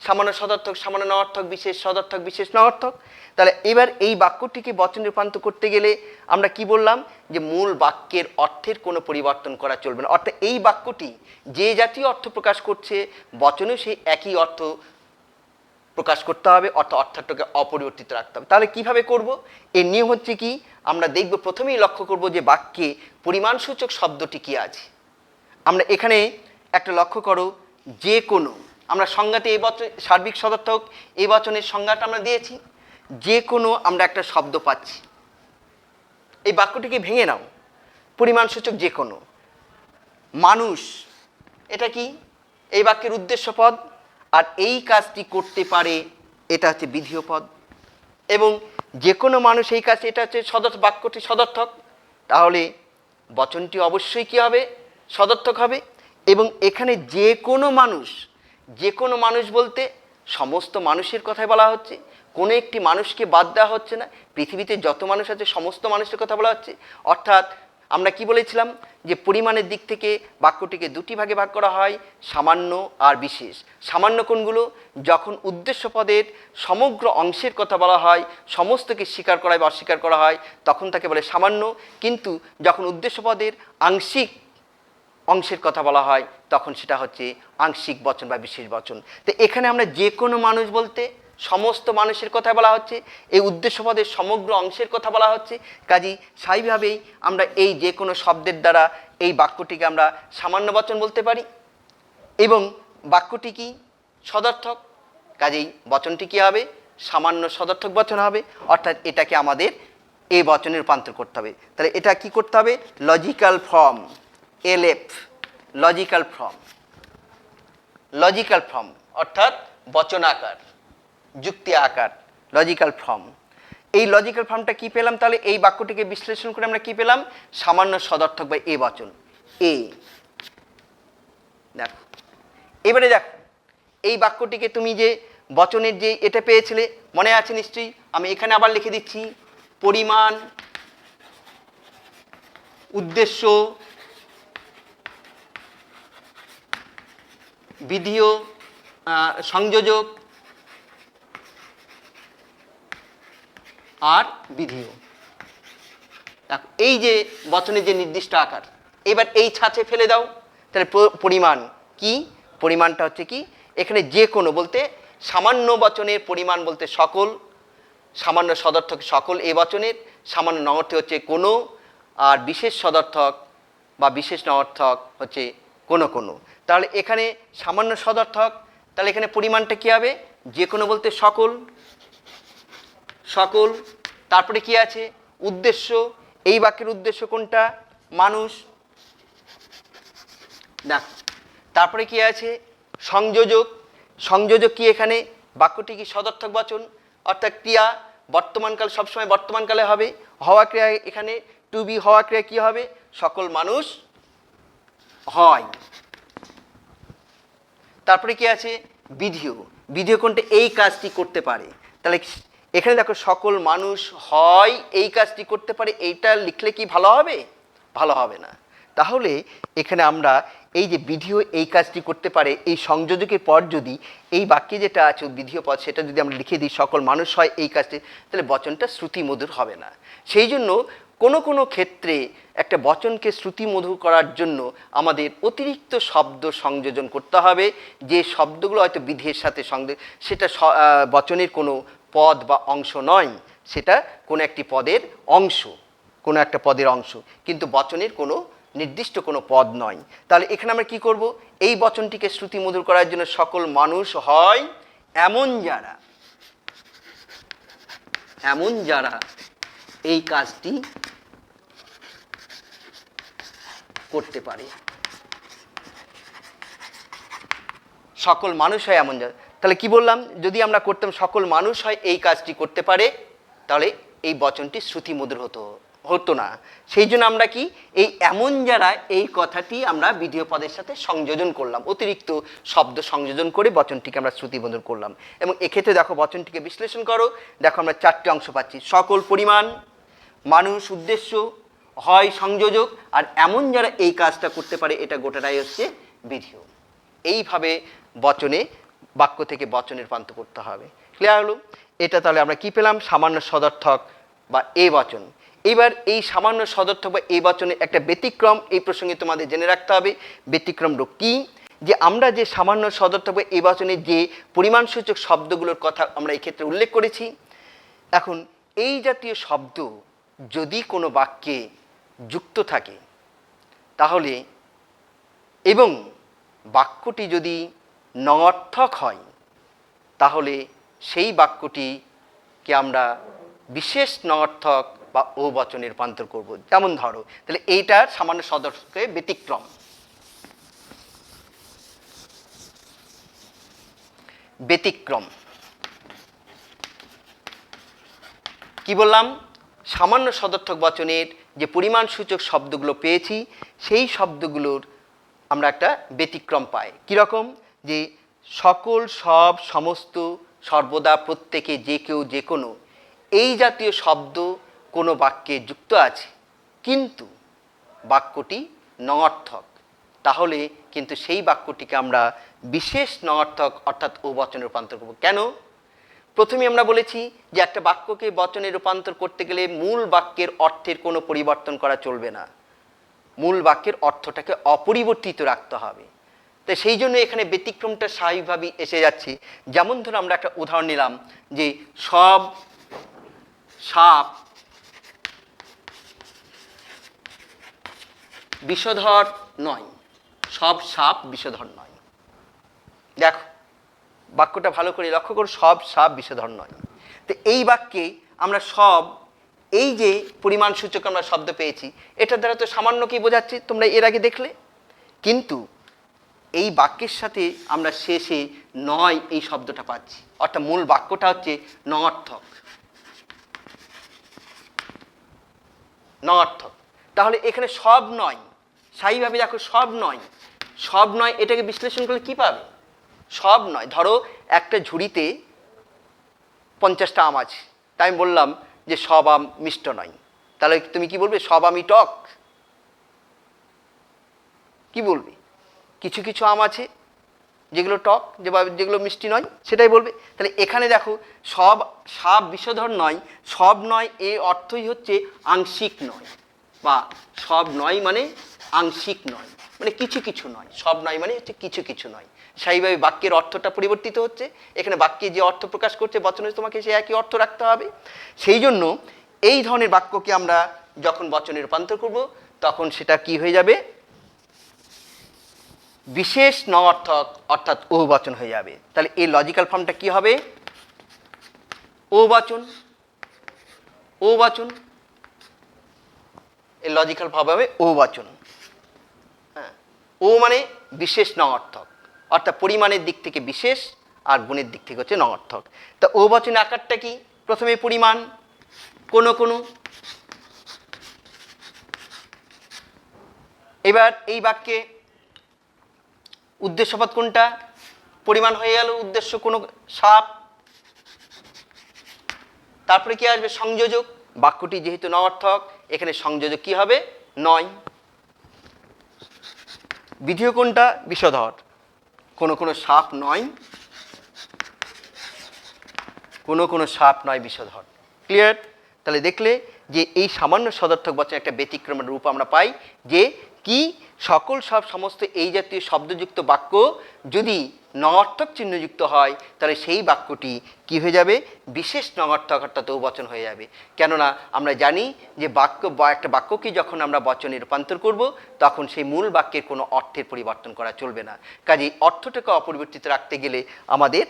সামান্য সদর্থক, সামান্য নঅর্থক, বিশেষ সদর্থক, বিশেষ নঅর্থক। তাহলে এবার এই বাক্যটিকে বচনে রূপান্তর করতে গেলে আমরা কি বললাম, যে মূল বাক্যের অর্থের কোনো পরিবর্তন করা চলবে না। অর্থাৎ এই বাক্যটি যে জাতীয় অর্থ প্রকাশ করছে, বচনেও সেই একই অর্থ প্রকাশ করতে হবে, অর্থটাকে অপরিবর্তিত রাখতে হবে। তাহলে কিভাবে করব? এর নিয়ম হচ্ছে কি, আমরা দেখব, প্রথমেই লক্ষ্য করব যে বাক্যে পরিমাণসূচক শব্দটি কি আছে। আমরা এখানে একটা লক্ষ্য করো, যে কোনো, আমরা সংজ্ঞাতে এই বচন সার্বিক সদর্থক এই বচনের সংজ্ঞাটা আমরা দিয়েছি। যে কোনো আমরা একটা শব্দ পাচ্ছি, এই বাক্যটিকে ভেঙে নাও, পরিমাণসূচক যে কোনো। মানুষ, এটা কি? এই বাক্যের উদ্দেশ্য পদ, আর এই কাজটি করতে পারে, এটা হচ্ছে বিধেয় পদ। এবং যে কোনো মানুষ এই কাজটি, এটা হচ্ছে বাক্যটি সদর্থক। তাহলে বচনটি অবশ্যই কি হবে? সদর্থক হবে। এবং এখানে যে কোনো মানুষ, যে কোনো মানুষ বলতে সমস্ত মানুষের কথাই বলা হচ্ছে, কোনো একটি মানুষকে বাদ দেওয়া হচ্ছে না। পৃথিবীতে যত মানুষ আছে সমস্ত মানুষের কথা বলা হচ্ছে। অর্থাৎ আমরা কি বলেছিলাম, যে পরিমাণের দিক থেকে বাক্যটিকে দুটি ভাগে ভাগ করা হয়, সামান্য আর বিশেষ। সামান্য কোনগুলো? যখন উদ্দেশ্য পদের সমগ্র অংশের কথা বলা হয়, সমস্তকে স্বীকার করা বা অস্বীকার করা হয়, তখন তাকে বলে সামান্য। কিন্তু যখন উদ্দেশ্য পদের আংশিক অংশের কথা বলা হয়, তখন সেটা হচ্ছে আংশিক বচন বা বিশেষ বচন। তো এখানে আমরা যে কোনো মানুষ বলতে সমস্ত মানুষের কথা বলা হচ্ছে, এই উদ্দেশ্য পদের সমগ্র অংশের কথা বলা হচ্ছে। কাজেই স্বাভাবিকভাবেই আমরা এই যে কোনো শব্দের দ্বারা এই বাক্যটিকে আমরা সামান্য বচন বলতে পারি। এবং বাক্যটি কি? সদর্থক। কাজেই বচনটি কী হবে? সামান্য সদর্থক বচন হবে। অর্থাৎ এটাকে আমাদের এই বচনে রূপান্তর করতে হবে। তাহলে এটা কি করতে হবে? Logical form, LF, logical form. Logical form অর্থাৎ বচনাকার, যুক্তি আকার, লজিক্যাল ফর্ম। এই লজিক্যাল ফর্মটা কি পেলাম? তাহলে এই বাক্যটিকে বিশ্লেষণ করে আমরা কি পেলাম? সামান্য সদর্থক বা এ বচন, এ। দেখো এবারে দেখো, এই বাক্যটিকে তুমি যে বচনের যে এটা পেয়েছিলে, মনে আছে নিশ্চয়ই? আমি এখানে আবার লিখে দিচ্ছি, পরিমাণ, উদ্দেশ্য, বিধেয়, সংযোজক আর বিধেয়। দেখো এই যে বচনের যে নির্দিষ্ট আকার, এবার এই ছাঁচে ফেলে দাও। তাহলে পরিমাণ কি? পরিমাণটা হচ্ছে কি? এখানে যে কোনো বলতে সামান্য বচনের পরিমাণ বলতে সকল, সামান্য সদর্থক সকল এই বচনের, সামান্য নঅর্থে হচ্ছে কোনো, আর বিশেষ সদর্থক বা বিশেষ নঅর্থক হচ্ছে কোনো কোনো। তাহলে এখানে সামান্য সদর্থক, তাহলে এখানে পরিমাণটা কি হবে? যে কোনো বলতে সকল, সকল। তারপরে কি আছে? উদ্দেশ্য, এই বাক্যের উদ্দেশ্য কোনটা? মানুষ। দেখো তারপরে কি আছে? সংযোজক। সংযোজক কি? এখানে বাক্যটি কি সদর্থক বচন, অর্থাৎ ক্রিয়া বর্তমানকাল সবসময় বর্তমানকালে হবে। হওয়া ক্রিয়া, এখানে টু বি হওয়া ক্রিয়া কি হবে? সকল মানুষ হয়। তারপরে কি আছে? বিধেয়। বিধেয় কোনটা? এই কাজটি করতে পারে। তাহলে এখানে দেখো সকল মানুষ হয় এই কাজটি করতে পারে, এইটা লিখলে কি ভালো হবে? ভালো হবে না। তাহলে এখানে আমরা এই যে বিধেয় এই কাজটি করতে পারে, এই সংযোজকের পর যদি এই বাক্যে যেটা আছে বিধেয় পদ, সেটা যদি আমরা লিখে দিই সকল মানুষ হয় এই কাজটি, তাহলে বচনটা শ্রুতিমধুর হবে না। সেই জন্য কোনো কোনো ক্ষেত্রে একটা বচনকে শ্রুতিমধুর করার জন্য আমাদের অতিরিক্ত শব্দ সংযোজন করতে হবে, যে শব্দগুলো হয়তো বিধেয়ের সাথে সেটা বচনের কোনো পদ বা অংশ নয়, সেটা কোনো একটি পদের অংশ, কোনো একটা পদের অংশ, কিন্তু বচনের কোনো নির্দিষ্ট কোনো পদ নয়। তাহলে এখানে আমরা কি করব? এই বচনটিকে শ্রুতিমধুর করার জন্য সকল মানুষ হয় এমন যারা, এমন যারা এই কাজটি করতে পারে। সকল মানুষ হয় এমন যারা। তাহলে কি বললাম, যদি আমরা করতাম সকল মানুষ হয় এই কাজটি করতে পারে, তাহলে এই বচনটি শ্রুতিমধুর হতো না। সেই জন্য আমরা কি এই এমন যারা এই কথাটি আমরা বিধেয় পদের সাথে সংযোজন করলাম, অতিরিক্ত শব্দ সংযোজন করে বচনটিকে আমরা শ্রুতিমধুর করলাম। এবং এক্ষেত্রে দেখো বচনটিকে বিশ্লেষণ করো, দেখো আমরা 4টে অংশ পাচ্ছি, সকল পরিমাণ, মানুষ, উদ্দেশ্য, হয় সংযোজক, আর এমন যারা এই কাজটা করতে পারে, এটা গোটাটাই হচ্ছে বিধেয়। এইভাবে বচনে, বাক্য থেকে বচনে রূপান্তর করতে হবে। ক্লিয়ার হলো? এটা তাহলে আমরা কি পেলাম, সামান্য সদর্থক বা এ বচন। এবার এই সামান্য সদর্থক বা এই বচনের একটা ব্যতিক্রম এই প্রসঙ্গে তোমাদের জেনে রাখতে হবে। ব্যতিক্রমটা কি, যে আমরা যে সামান্য সদর্থক বা এই বচনের যে পরিমাণসূচক শব্দগুলোর কথা আমরা এই ক্ষেত্রে উল্লেখ করেছি, এখন এই জাতীয় শব্দ যদি কোনো বাক্যে যুক্ত থাকে তাহলে, এবং বাক্যটি যদি নঅর্থক হয়, তাহলে সেই বাক্যটিকে আমরা বিশেষ নঅর্থক বা ও বচনে রূপান্তর করব। যেমন ধরো, তাহলে এইটার সামান্য সদর্থকের ব্যতিক্রম। ব্যতিক্রম কি বললাম, সামান্য সদর্থক বচনের যে পরিমাণ সূচক শব্দগুলো পেয়েছি, সেই শব্দগুলোর আমরা একটা ব্যতিক্রম পাই। কীরকম, যে সকল, সব, সমস্ত, সর্বদা, প্রত্যেকে, যে কেউ, যে কোনো, এই জাতীয় শব্দ কোনো বাক্যে যুক্ত আছে কিন্তু বাক্যটি নঅর্থক, তাহলে কিন্তু সেই বাক্যটিকে আমরা বিশেষ নঅর্থক অর্থাৎ ও বচনে রূপান্তর করব। কেন? প্রথমে আমরা বলেছি যে একটা বাক্যকে বচনে রূপান্তর করতে গেলে মূল বাক্যের অর্থের কোনো পরিবর্তন করা চলবে না, মূল বাক্যের অর্থটাকে অপরিবর্তিত রাখতে হবে। তাই সেই জন্য এখানে ব্যতিক্রমটা স্বাভাবিকভাবেই এসে যাচ্ছে। যেমন ধরো আমরা একটা উদাহরণ নিলাম, যে সব সাপ বিষধর নয়, সব সাপ বিষধর নয়। দেখো বাক্যটা ভালো করে লক্ষ্য করো, সব সাপ বিষধর নয়। তো এই বাক্যে আমরা সব, এই যে পরিমাণ সূচক আমরা শব্দ পেয়েছি, এটার দ্বারা তো সামান্য কি বোঝাচ্ছি, তোমরা এর আগে দেখলে। কিন্তু এই বাক্যের সাথে আমরা শেষে নয় এই শব্দটা পাচ্ছি, অর্থাৎ মূল বাক্যটা হচ্ছে নঅর্থক। নঅর্থক, তাহলে এখানে সব নয়, স্থায়ীভাবে দেখো সব নয়, সব নয়, এটাকে বিশ্লেষণ করলে কি পাবে, সব নয়। ধরো একটা ঝুড়িতে 50টা আম আছে, তাই আমি বললাম যে সব আম মিষ্ট নয়, তাহলে তুমি কি বলবে, সব আমই টক? কি বলবে? কিছু কিছু আম আছে যেগুলো টক, যেগুলো মিষ্টি নয়, সেটাই বলবে। তাহলে এখানে দেখো সব সাপ বিষধর নয়, সব নয় এর অর্থই হচ্ছে আংশিক নয়, বা সব নয় মানে আংশিক নয়, মানে কিছু কিছু নয়। সব নয় মানে হচ্ছে কিছু কিছু নয়। স্বাভাবিকভাবে বাক্যের অর্থটা পরিবর্তিত হচ্ছে, এখানে বাক্যে যে অর্থ প্রকাশ করছে বচনে তোমাকে সে একই অর্থ রাখতে হবে। সেই জন্য এই ধরনের বাক্যকে আমরা যখন বচনে রূপান্তর করব, তখন সেটা কি হয়ে যাবে, বিশেষ নঅর্থক অর্থাৎ ও বচন হয়ে যাবে। তাহলে এই লজিক্যাল ফর্মটা কি হবে, ও বচন। ও বচন, এর লজিক্যাল ফর্ম হবে ও বচন। হ্যাঁ, ও মানে বিশেষ নঅর্থক, অর্থাৎ পরিমাণের দিক থেকে বিশেষ আর গুণের দিক থেকে হচ্ছে নঅর্থক। তা ও বচনের আকারটা কি, প্রথমে পরিমাণ, কোনো কোনো। এবার এই বাক্যে উদ্দেশ্যপদ কোনটা, পরিমাণ হয়ে গেল, উদ্দেশ্য কোনো সাপ। তারপরে কি আসবে, সংযোজক। বাক্যটি যেহেতু নঅর্থক, এখানে সংযোজক কি হবে, নয়। বিধেয় কোনটা, বিষধর, কোনো কোনো সাপ নয়, কোনো কোনো সাপ নয় বিষধর। ক্লিয়ার? তাহলে দেখলে যে এই সামান্য সদর্থক বচনের একটা ব্যতিক্রমের রূপ আমরা পাই, যে কি সকল সব সমস্ত এই জাতীয় শব্দযুক্ত বাক্য যদি নঅর্থক চিহ্নযুক্ত হয়, তাহলে সেই বাক্যটি কি হয়ে যাবে, বিশেষ নঅর্থক অর্থাৎ ও বচন হয়ে যাবে। কেননা আমরা জানি যে বাক্য বা একটা বাক্যকে যখন আমরা বচনে রূপান্তর করব, তখন সেই মূল বাক্যের কোনো অর্থের পরিবর্তন করা চলবে না। কাজেই অর্থটাকে অপরিবর্তিত রাখতে গেলে আমাদের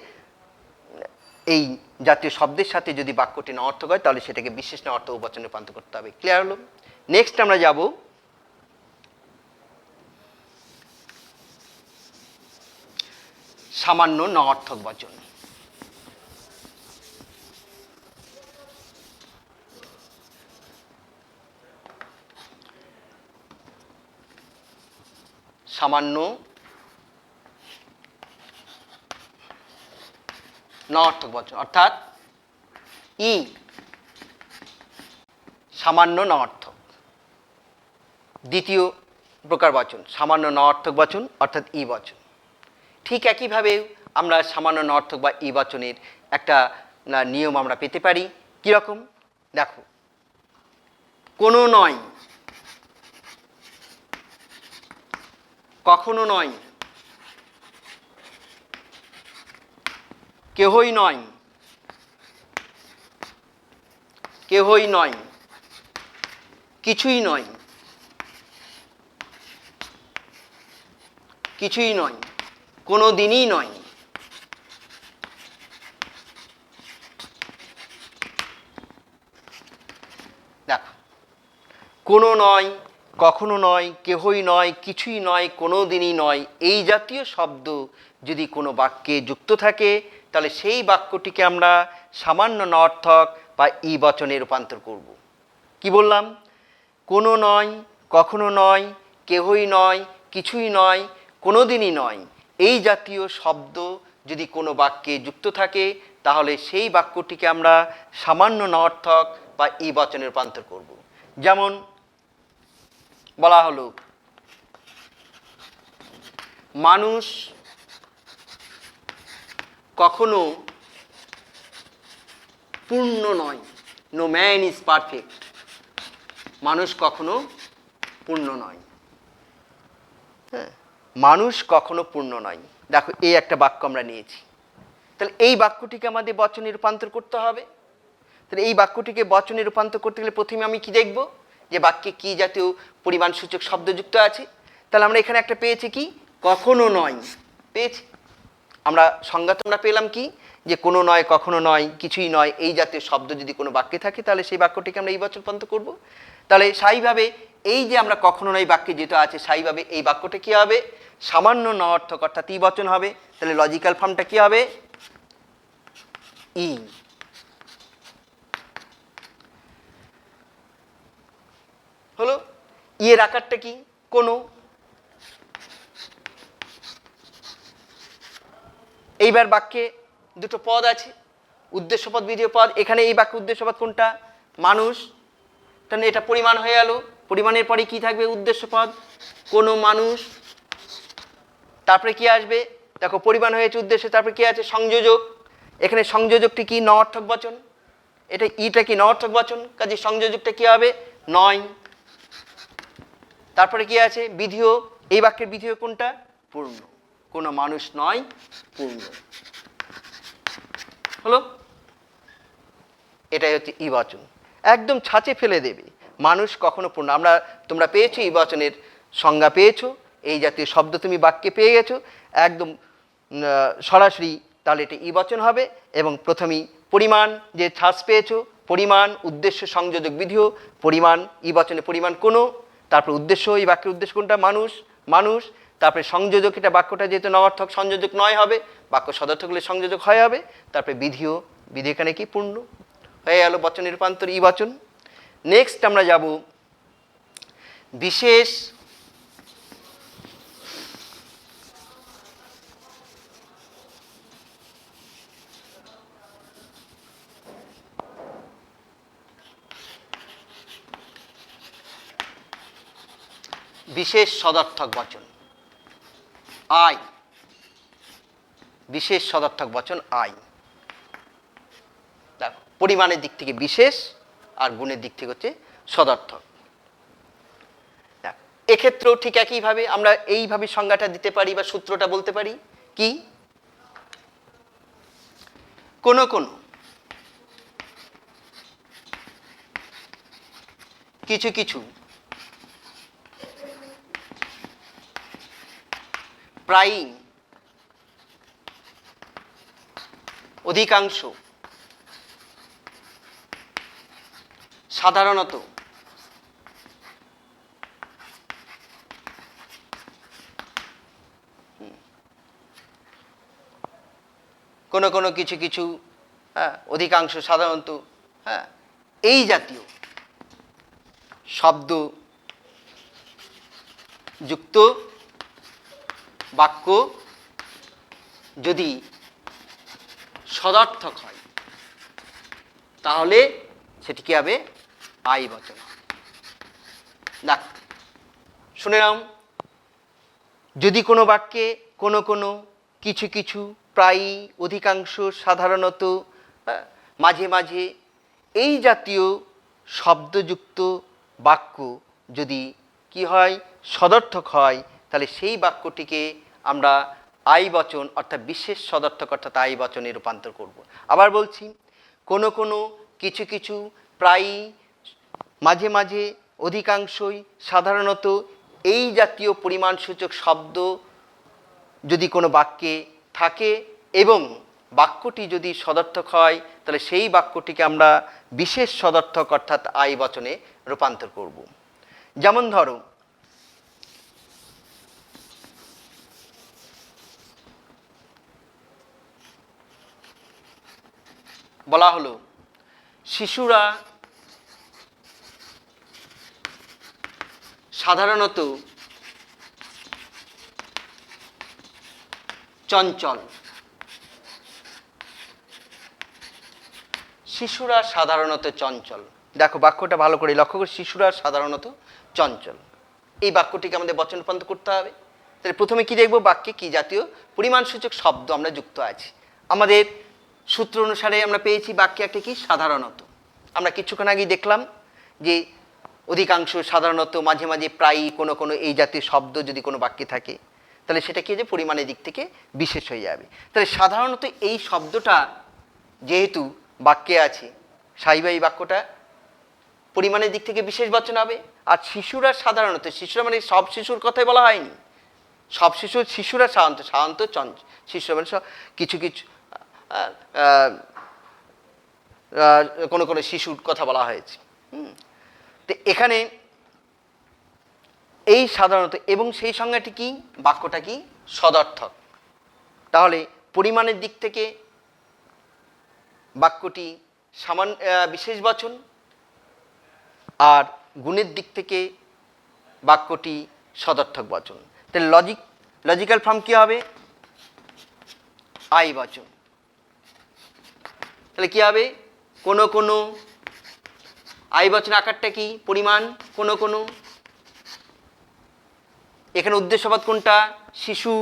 এই জাতীয় শব্দের সাথে যদি বাক্যটি নঅর্থক হয়, তাহলে সেটাকে বিশেষ নঅর্থ ও বচনে রূপান্তর করতে হবে। ক্লিয়ার হলো? নেক্সট আমরা যাব সামান্য ন অর্থক বচন। সামান্য ন অর্থক বচন, অর্থাৎ ই সামান্য ন অর্থক। দ্বিতীয় প্রকার বচন সামান্য ন অর্থক বচন অর্থাৎ ই বচন। ঠিক একইভাবে আমরা সামান্য ন অর্থক বা ই বচনের একটা নিয়ম আমরা পেতে পারি। কীরকম দেখো, কোনো নয়, কখনো নয়, কেহই নয়, কেহই নয়, কিছুই নয়, কিছুই নয়, কোনো দিনই নয়। দেখো, কোনো নয়, কখনো নয়, কেহই নয়, কিছুই নয়, কোনো দিনই নয়, এই জাতীয় শব্দ যদি কোনো বাক্যে যুক্ত থাকে তাহলে সেই বাক্যটিকে আমরা সামান্য ন অর্থক বা ই বচনে রূপান্তর করব। কি বললাম? কোনো নয়, কখনো নয়, কেহই নয়, কিছুই নয়, কোনো দিনই নয়, এই জাতীয় শব্দ যদি কোনো বাক্যে যুক্ত থাকে তাহলে সেই বাক্যটিকে আমরা সামান্য ন অর্থক বা ই বচনে রূপান্তর করব। যেমন বলা হলো, মানুষ কখনো পূর্ণ নয়, নো ম্যান ইজ পারফেক্ট। মানুষ কখনো পূর্ণ নয়। হ্যাঁ, মানুষ কখনো পূর্ণ নয়। দেখো, এই একটা বাক্য আমরা নিয়েছি, তাহলে এই বাক্যটিকে আমাদের বচনে রূপান্তর করতে হবে। তাহলে এই বাক্যটিকে বচনে রূপান্তর করতে গেলে প্রথমে আমি কি দেখব, যে বাক্যে কি জাতীয় পরিমাণসূচক শব্দ যুক্ত আছে। তাহলে আমরা এখানে একটা পেয়েছি কি, কখনো নয় পেয়েছি। আমরা সংজ্ঞা তোমরা পেলাম কি, যে কোনো নয়, কখনো নয়, কিছুই নয়, এই জাতীয় শব্দ যদি কোনো বাক্যে থাকে তাহলে সেই বাক্যটিকে আমরা এই বচন রূপান্তর করব। তাহলে স্থায়ীভাবে এই যে আমরা কখনো নয় বাক্যে যেটা আছে, স্থায়ীভাবে এই বাক্যটা কি হবে, সামান্য ন অর্থক অর্থাৎ ই বচন হবে। তাহলে লজিক্যাল ফর্মটা কি হবে, ই। হলো, ই এর আকারটা কি, কোনো। এইবার বাক্যে দুটো পদ আছে, উদ্দেশ্যপদ বিধেয় পদ। এখানে এই বাক্যে উদ্দেশ্যপদ কোনটা, মানুষ। তাহলে এটা পরিমাণ হয়ে গেল। পরিমাণের পরে কি থাকবে, উদ্দেশ্যপদ, কোনো মানুষ। তারপরে কি আসবে, দেখো পরিমাণ হয়েছে উদ্দেশ্যে, তারপরে কি আছে, সংযোজক। এখানে সংযোজকটি কি, ন অর্থক বচন। এটা ইটা কি, ন অর্থক বচন, কাজে সংযোজকটা কি হবে, নয়। তারপরে কি আছে, বিধেয়। এই বাক্যের বিধেয় কোনটা, পূর্ণ। কোনো মানুষ নয়, পূর্ণ। হলো, এটাই হচ্ছে ই বচন। একদম ছাঁচে ফেলে দেবে, মানুষ কখনো পূর্ণ। তোমরা পেয়েছো ই বচনের সংজ্ঞা পেয়েছো, এই জাতীয় শব্দ তুমি বাক্যে পেয়ে গেছো একদম সরাসরি, তাহলে এটা ই বচন হবে। এবং প্রথমেই পরিমাণ যে ছাঁচ পেয়েছো, পরিমাণ, উদ্দেশ্য, সংযোজক, বিধেয়। পরিমাণ ই বচনে পরিমাণ কোনো, তারপর উদ্দেশ্য, এই বাক্যের উদ্দেশ্য কোনটা, মানুষ, মানুষ। তারপরে সংযোজক, এটা বাক্যটা যেহেতু নঅর্থক, সংযোজক নয় হবে, বাক্য সদর্থক হলে সংযোজক হয় হবে। তারপরে বিধেয়, বিধেয় এখানে কি, পূর্ণ হয়ে গেল বচনের রূপান্তর ই বচন। নেক্সট আমরা যাব বিশেষ বিশেষ সদর্থক বচন, আই। বিশেষ সদর্থক বচন আই। দেখো, পরিমাণের দিক থেকে বিশেষ আর গুণের দিক থেকে হচ্ছে সদর্থক। এক্ষেত্রেও ঠিক একইভাবে আমরা এইভাবে সংজ্ঞাটা দিতে পারি বা সূত্রটা বলতে পারি কি, কোন কোন, কিছু কিছু, প্রায়ই, অধিকাংশ, সাধারণত, কোনো কোনো কিছু কিছু, হ্যাঁ, অধিকাংশ, সাধারণত, হ্যাঁ, এই জাতীয় শব্দ যুক্ত বাক্য যদি সদর্থক হয় তাহলে সেটি কি হবে? আই বচন। দেখ, শুনে নাও, যদি কোনো বাক্যে কোনো কোনো, কিছু কিছু, প্রায়ই, অধিকাংশ, সাধারণত, মাঝে মাঝে এই জাতীয় শব্দযুক্ত বাক্য যদি কি হয়? সদর্থক হয়, তাহলে সেই বাক্যটিকে আমরা আই বচন অর্থাৎ বিশেষ সদর্থক অর্থাৎ আই বচনে রূপান্তর করব। আবার বলছি, কোনো কোনো, কিছু কিছু, প্রায়ই, মাঝে মাঝে, অধিকাংশই, সাধারণত এই জাতীয় পরিমাণসূচক শব্দ যদি কোনো বাক্যে থাকে এবং বাক্যটি যদি সদর্থক হয়, তাহলে সেই বাক্যটিকে আমরা বিশেষ সদর্থক অর্থাৎ আই বচনে রূপান্তর করব। যেমন ধরো, বলা হলো শিশুরা সাধারণত চঞ্চল। শিশুরা সাধারণত চঞ্চল। দেখো, বাক্যটা ভালো করে লক্ষ্য করে, শিশুরা সাধারণত চঞ্চল। এই বাক্যটিকে আমাদের বচন রূপান্তর করতে হবে। তাহলে প্রথমে কি দেখব? বাক্যে কি জাতীয় পরিমাণসূচক শব্দ আমরা যুক্ত আছি। আমাদের সূত্র অনুসারে আমরা পেয়েছি বাক্যে একটা কি? সাধারণত। আমরা কিছুক্ষণ আগেই দেখলাম যে অধিকাংশ, সাধারণত, মাঝে মাঝে, প্রায়ই, কোনো কোনো এই জাতীয় শব্দ যদি কোনো বাক্যে থাকে তাহলে সেটা কি যে পরিমাণের দিক থেকে বিশেষ হয়ে যাবে। তাহলে সাধারণত এই শব্দটা যেহেতু বাক্যে আছে, স্থায়ীবাহী বাক্যটা পরিমাণের দিক থেকে বিশেষ বচন হবে। আর শিশুরা সাধারণত, শিশুরা মানে সব শিশুর কথাই বলা হয়নি, সব শিশুরা সাধারণত শিশুরা মানে কিছু কিছু কোনো কোনো শিশুর কথা বলা হয়েছে। তো এখানে এই সাধারণত এবং সেই সংজ্ঞাটি কি? বাক্যটা কি? সদর্থক। তাহলে পরিমাণের দিক থেকে বাক্যটি বিশেষ বচন, আর গুণের দিক থেকে বাক্যটি সদর্থক বচন। তাহলে লজিক্যাল ফর্ম কি হবে? আই বচন। তাহলে কি হবে? কোনো কোনো, আই বচন আকারটা কি? পরিমাণ, কোনো কোনো। এখানে উদ্দেশ্যপদ কোনটা? শিশু।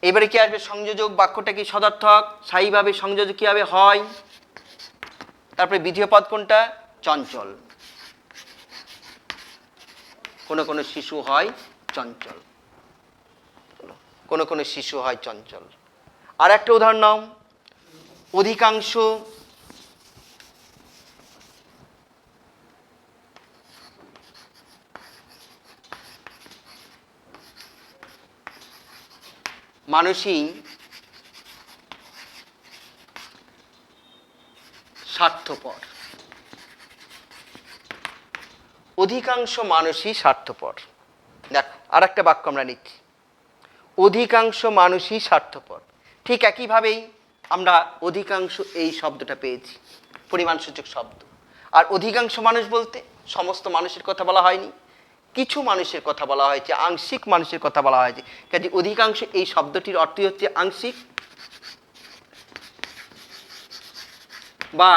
এবারে কি আসবে? সংযোজক। বাক্যটা কি? সদর্থক। স্থায়ীভাবে সংযোজক কি হবে? হয়। তারপরে বিধেয় পদ কোনটা? চঞ্চল। কোনো কোনো শিশু হয় চঞ্চল। কোনো কোনো শিশু হয় চঞ্চল। আর একটা উদাহরণ নাও, অধিকাংশ মানুষই স্বার্থপর। অধিকাংশ মানুষই স্বার্থপর। দেখো, আর একটা বাক্য আমরা নিচ্ছি, অধিকাংশ মানুষই স্বার্থপর। ঠিক একইভাবেই আমরা অধিকাংশ এই শব্দটা পেয়েছি, পরিমাণসূচক শব্দ। আর অধিকাংশ মানুষ বলতে সমস্ত মানুষের কথা বলা হয়নি, কিছু মানুষের কথা বলা হয়েছে, আংশিক মানুষের কথা বলা হয়েছে। কাজে অধিকাংশ এই শব্দটির অর্থই হচ্ছে আংশিক বা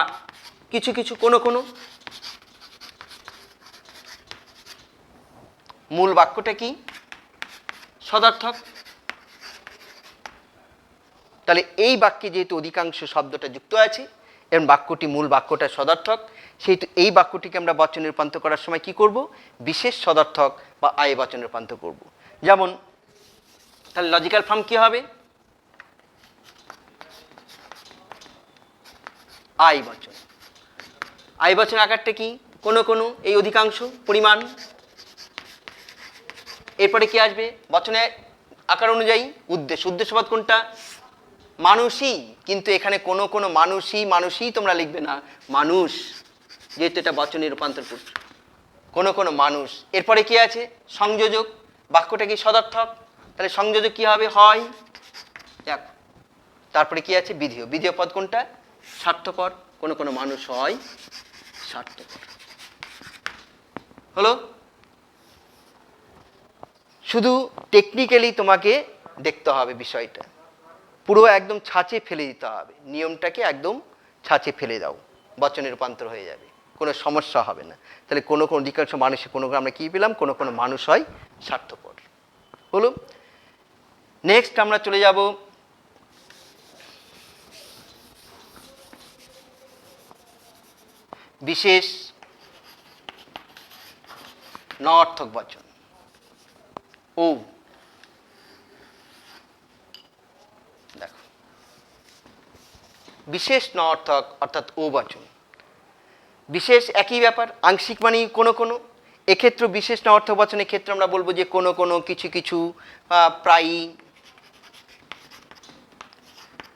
কিছু কিছু, কোনো কোনো। মূল বাক্যটা কি? সদর্থক। তাহলে এই বাক্যে যেহেতু অধিকাংশ শব্দটা যুক্ত আছে এবং বাক্যটি মূল বাক্যটা সদর্থক, সেহেতু এই বাক্যটিকে আমরা বচনে রূপান্তর করার সময় কি করব? বিশেষ সদর্থক বা আই বচনে রূপান্তর করব। যেমন, তাহলে লজিক্যাল ফর্ম কি হবে? আই বচন। আই বচন আকারটা কি? কোনো কোনো, এই অধিকাংশ, পরিমাণ। এরপরে কি আসবে? বচনে আকার অনুযায়ী উদ্দেশ্য। উদ্দেশ্যপদ কোনটা? মানুষই। কিন্তু এখানে কোনো কোনো মানুষই তোমরা লিখবে না, মানুষ, যেহেতু এটা বচনে রূপান্তর করছে। কোনো কোনো মানুষ। এরপরে কি আছে? সংযোজক। বাক্যটা কি? সদর্থক। তাহলে সংযোজক কি হবে? হয়। দেখো তারপরে কি আছে? বিধেয়। বিধেয় পদ কোনটা? স্বার্থপর। কোনো কোনো মানুষ হয় স্বার্থপর। হলো? শুধু টেকনিক্যালি তোমাকে দেখতে হবে বিষয়টা, পুরো একদম ছাঁচে ফেলে দিতে হবে, নিয়মটাকে একদম ছাঁচে ফেলে দাও, বচনে রূপান্তর হয়ে যাবে, কোনো সমস্যা হবে না। তাহলে কোনো কোনো অধিকাংশ মানুষে কোনো আমরা কী পেলাম? কোনো কোনো মানুষ হয় স্বার্থপর। হলো? নেক্সট আমরা চলে যাব বিশেষ নঅর্থক বচন। ও দেখো, বিশেষ নঅর্থক অর্থাৎ ও বচন। বিশেষ একই ব্যাপার, আংশিক মানে কোনো কোনো। এক্ষেত্রে বিশেষ নঅর্থক বচনের ক্ষেত্রে আমরা বলবো যে কোনো কোনো, কিছু কিছু, প্রায়ই,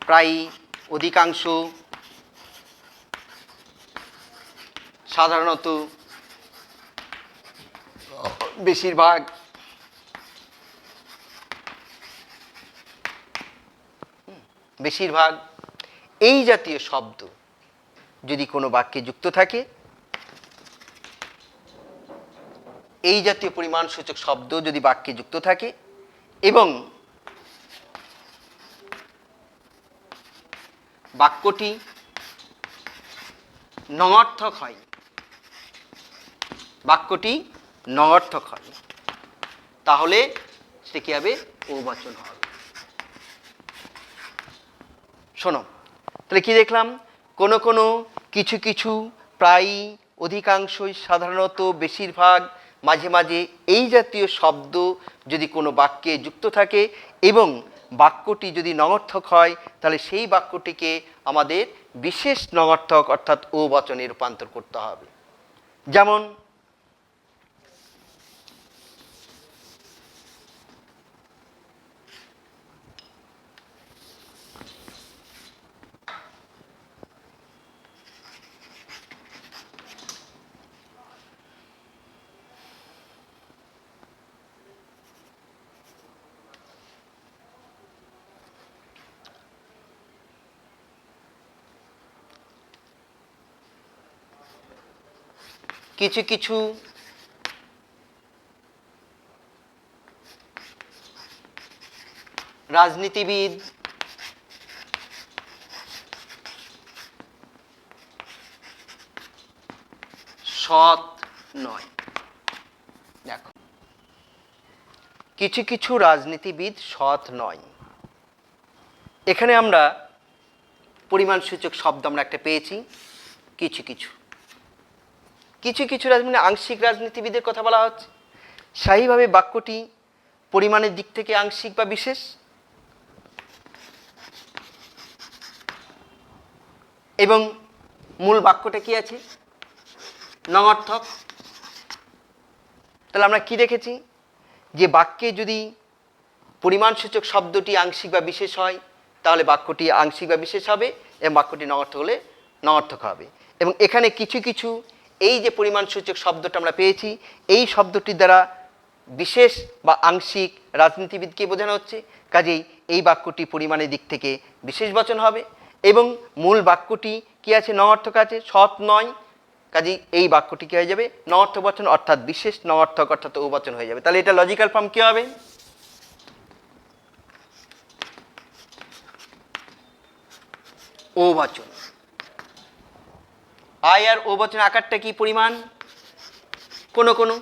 প্রায়ই, অধিকাংশ, সাধারণত, বেশিরভাগ, বেশিরভাগ, এই জাতীয় শব্দ যদি কোনো বাক্যে যুক্ত থাকে, এই জাতীয় পরিমাণসূচক শব্দ যদি বাক্যে যুক্ত থাকে এবং বাক্যটি নঅর্থক হয়, বাক্যটি নঅর্থক হয়, তাহলে সে কি হবে? ও বচন হবে। শোনো, তাহলে কি দেখলাম? কোনো কোনো, কিছু কিছু, প্রায়ই, অধিকাংশই, সাধারণত, বেশিরভাগ, মাঝে মাঝে, এই জাতীয় শব্দ যদি কোনো বাক্যে যুক্ত থাকে এবং বাক্যটি যদি নঅর্থক হয়, তাহলে সেই বাক্যটিকে আমাদের বিশেষ নঅর্থক অর্থাৎ ও বচনে রূপান্তর করতে হবে। যেমন কিছু কিছু রাজনীতিবিদ সৎ নয়। দেখো, কিছু কিছু রাজনীতিবিদ সৎ নয়, এখানে আমরা পরিমাণসূচক শব্দ আমরা একটা পেয়েছি, কিছু কিছু। কিছু কিছু রাজনীতি, আংশিক রাজনীতিবিদের কথা বলা হচ্ছে। স্থায়ীভাবে বাক্যটি পরিমাণের দিক থেকে আংশিক বা বিশেষ এবং মূল বাক্যটা কি আছে? নঅর্থক। তাহলে আমরা কি দেখেছি? যে বাক্যে যদি পরিমাণসূচক শব্দটি আংশিক বা বিশেষ হয়, তাহলে বাক্যটি আংশিক বা বিশেষ হবে এবং বাক্যটি নঅর্থক হলে নঅর্থক হবে। এবং এখানে কিছু কিছু, এই যে পরিমাণসূচক শব্দটা আমরা পেয়েছি, এই শব্দটির দ্বারা বিশেষ বা আংশিক রাজনীতিবিদকে বোঝানো হচ্ছে, কাজেই এই বাক্যটি পরিমাণের দিক থেকে বিশেষ বচন হবে এবং মূল বাক্যটি কি আছে? নঅর্থক আছে, সৎ নয়, কাজেই এই বাক্যটি কি হয়ে যাবে? নঅর্থক বচন অর্থাৎ বিশেষ নঅর্থক অর্থাৎ ও বচন হয়ে যাবে। তাহলে এটা লজিক্যাল ফর্ম কি হবে? ও বচন। আয় আর ও বচন আকারটা কি? পরিমাণ। কোনো কোনো।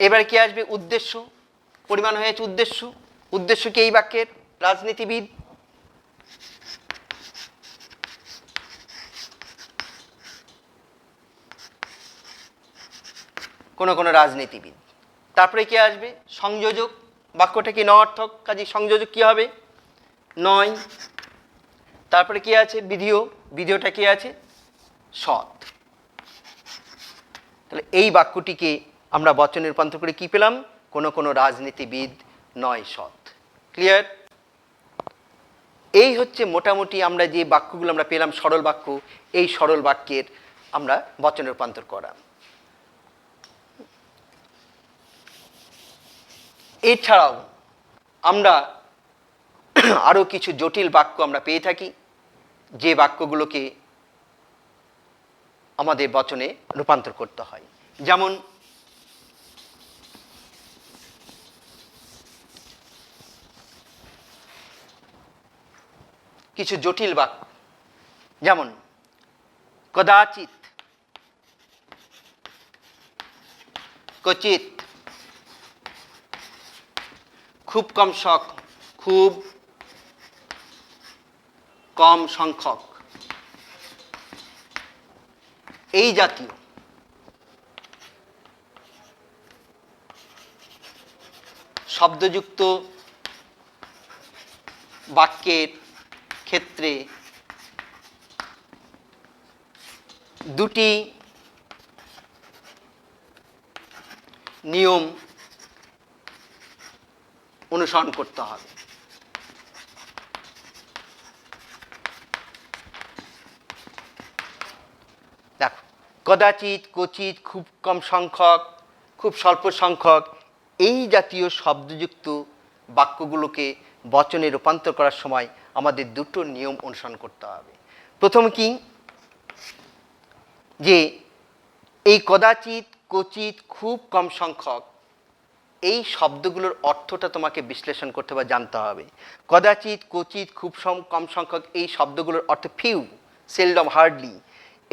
এবার কি আসবে? উদ্দেশ্য। পরিমাণ হয়েছে উদ্দেশ্য। উদ্দেশ্য কি? এই বাক্যের রাজনীতিবিদ। কোনো কোনো রাজনীতিবিদ। তারপরে কি আসবে? সংযোজক। বাক্যটা কি? নঅর্থক, কাজে সংযোজক কি হবে? নয়। তারপরে কি আছে? বিধেয়। বিধেয়টা কি আছে? সৎ। তাহলে এই বাক্যটিকে আমরা বচনে রূপান্তর করে কি পেলাম? কোনো কোনো রাজনীতিবিদ নয় সৎ। ক্লিয়ার? এই হচ্ছে মোটামুটি আমরা যে বাক্যগুলো আমরা পেলাম, সরল বাক্য, এই সরল বাক্যের আমরা বচনে রূপান্তর করা। এছাড়াও আমরা আরও কিছু জটিল বাক্য আমরা পেয়ে থাকি, যে বাক্যগুলোকে আমাদের বচনে রূপান্তর করতে হয়। যেমন কিছু জটিল বাক্য, যেমন কদাচিৎ, ক্বচিৎ, খুব কম খুব কম সংখ্যক, এই জাতীয় শব্দযুক্ত বাক্যের ক্ষেত্রে দুটি নিয়ম অনুসরণ করতে হবে। দেখো, কদাচিৎ, ক্বচিৎ, খুব কম সংখ্যক, খুব স্বল্প সংখ্যক, এই জাতীয় শব্দযুক্ত বাক্যগুলোকে বচনে রূপান্তর করার সময় আমাদের দুটো নিয়ম অনুসরণ করতে হবে। প্রথম কি, যে এই কদাচিৎ, ক্বচিৎ, খুব কম সংখ্যক, এই শব্দগুলোর অর্থটা তোমাকে বিশ্লেষণ করতে বা জানতে হবে। কদাচিৎ, ক্বচিৎ, খুব কম সংখ্যক, এই শব্দগুলোর অর্থ ফিউ, সেলডম, হার্ডলি,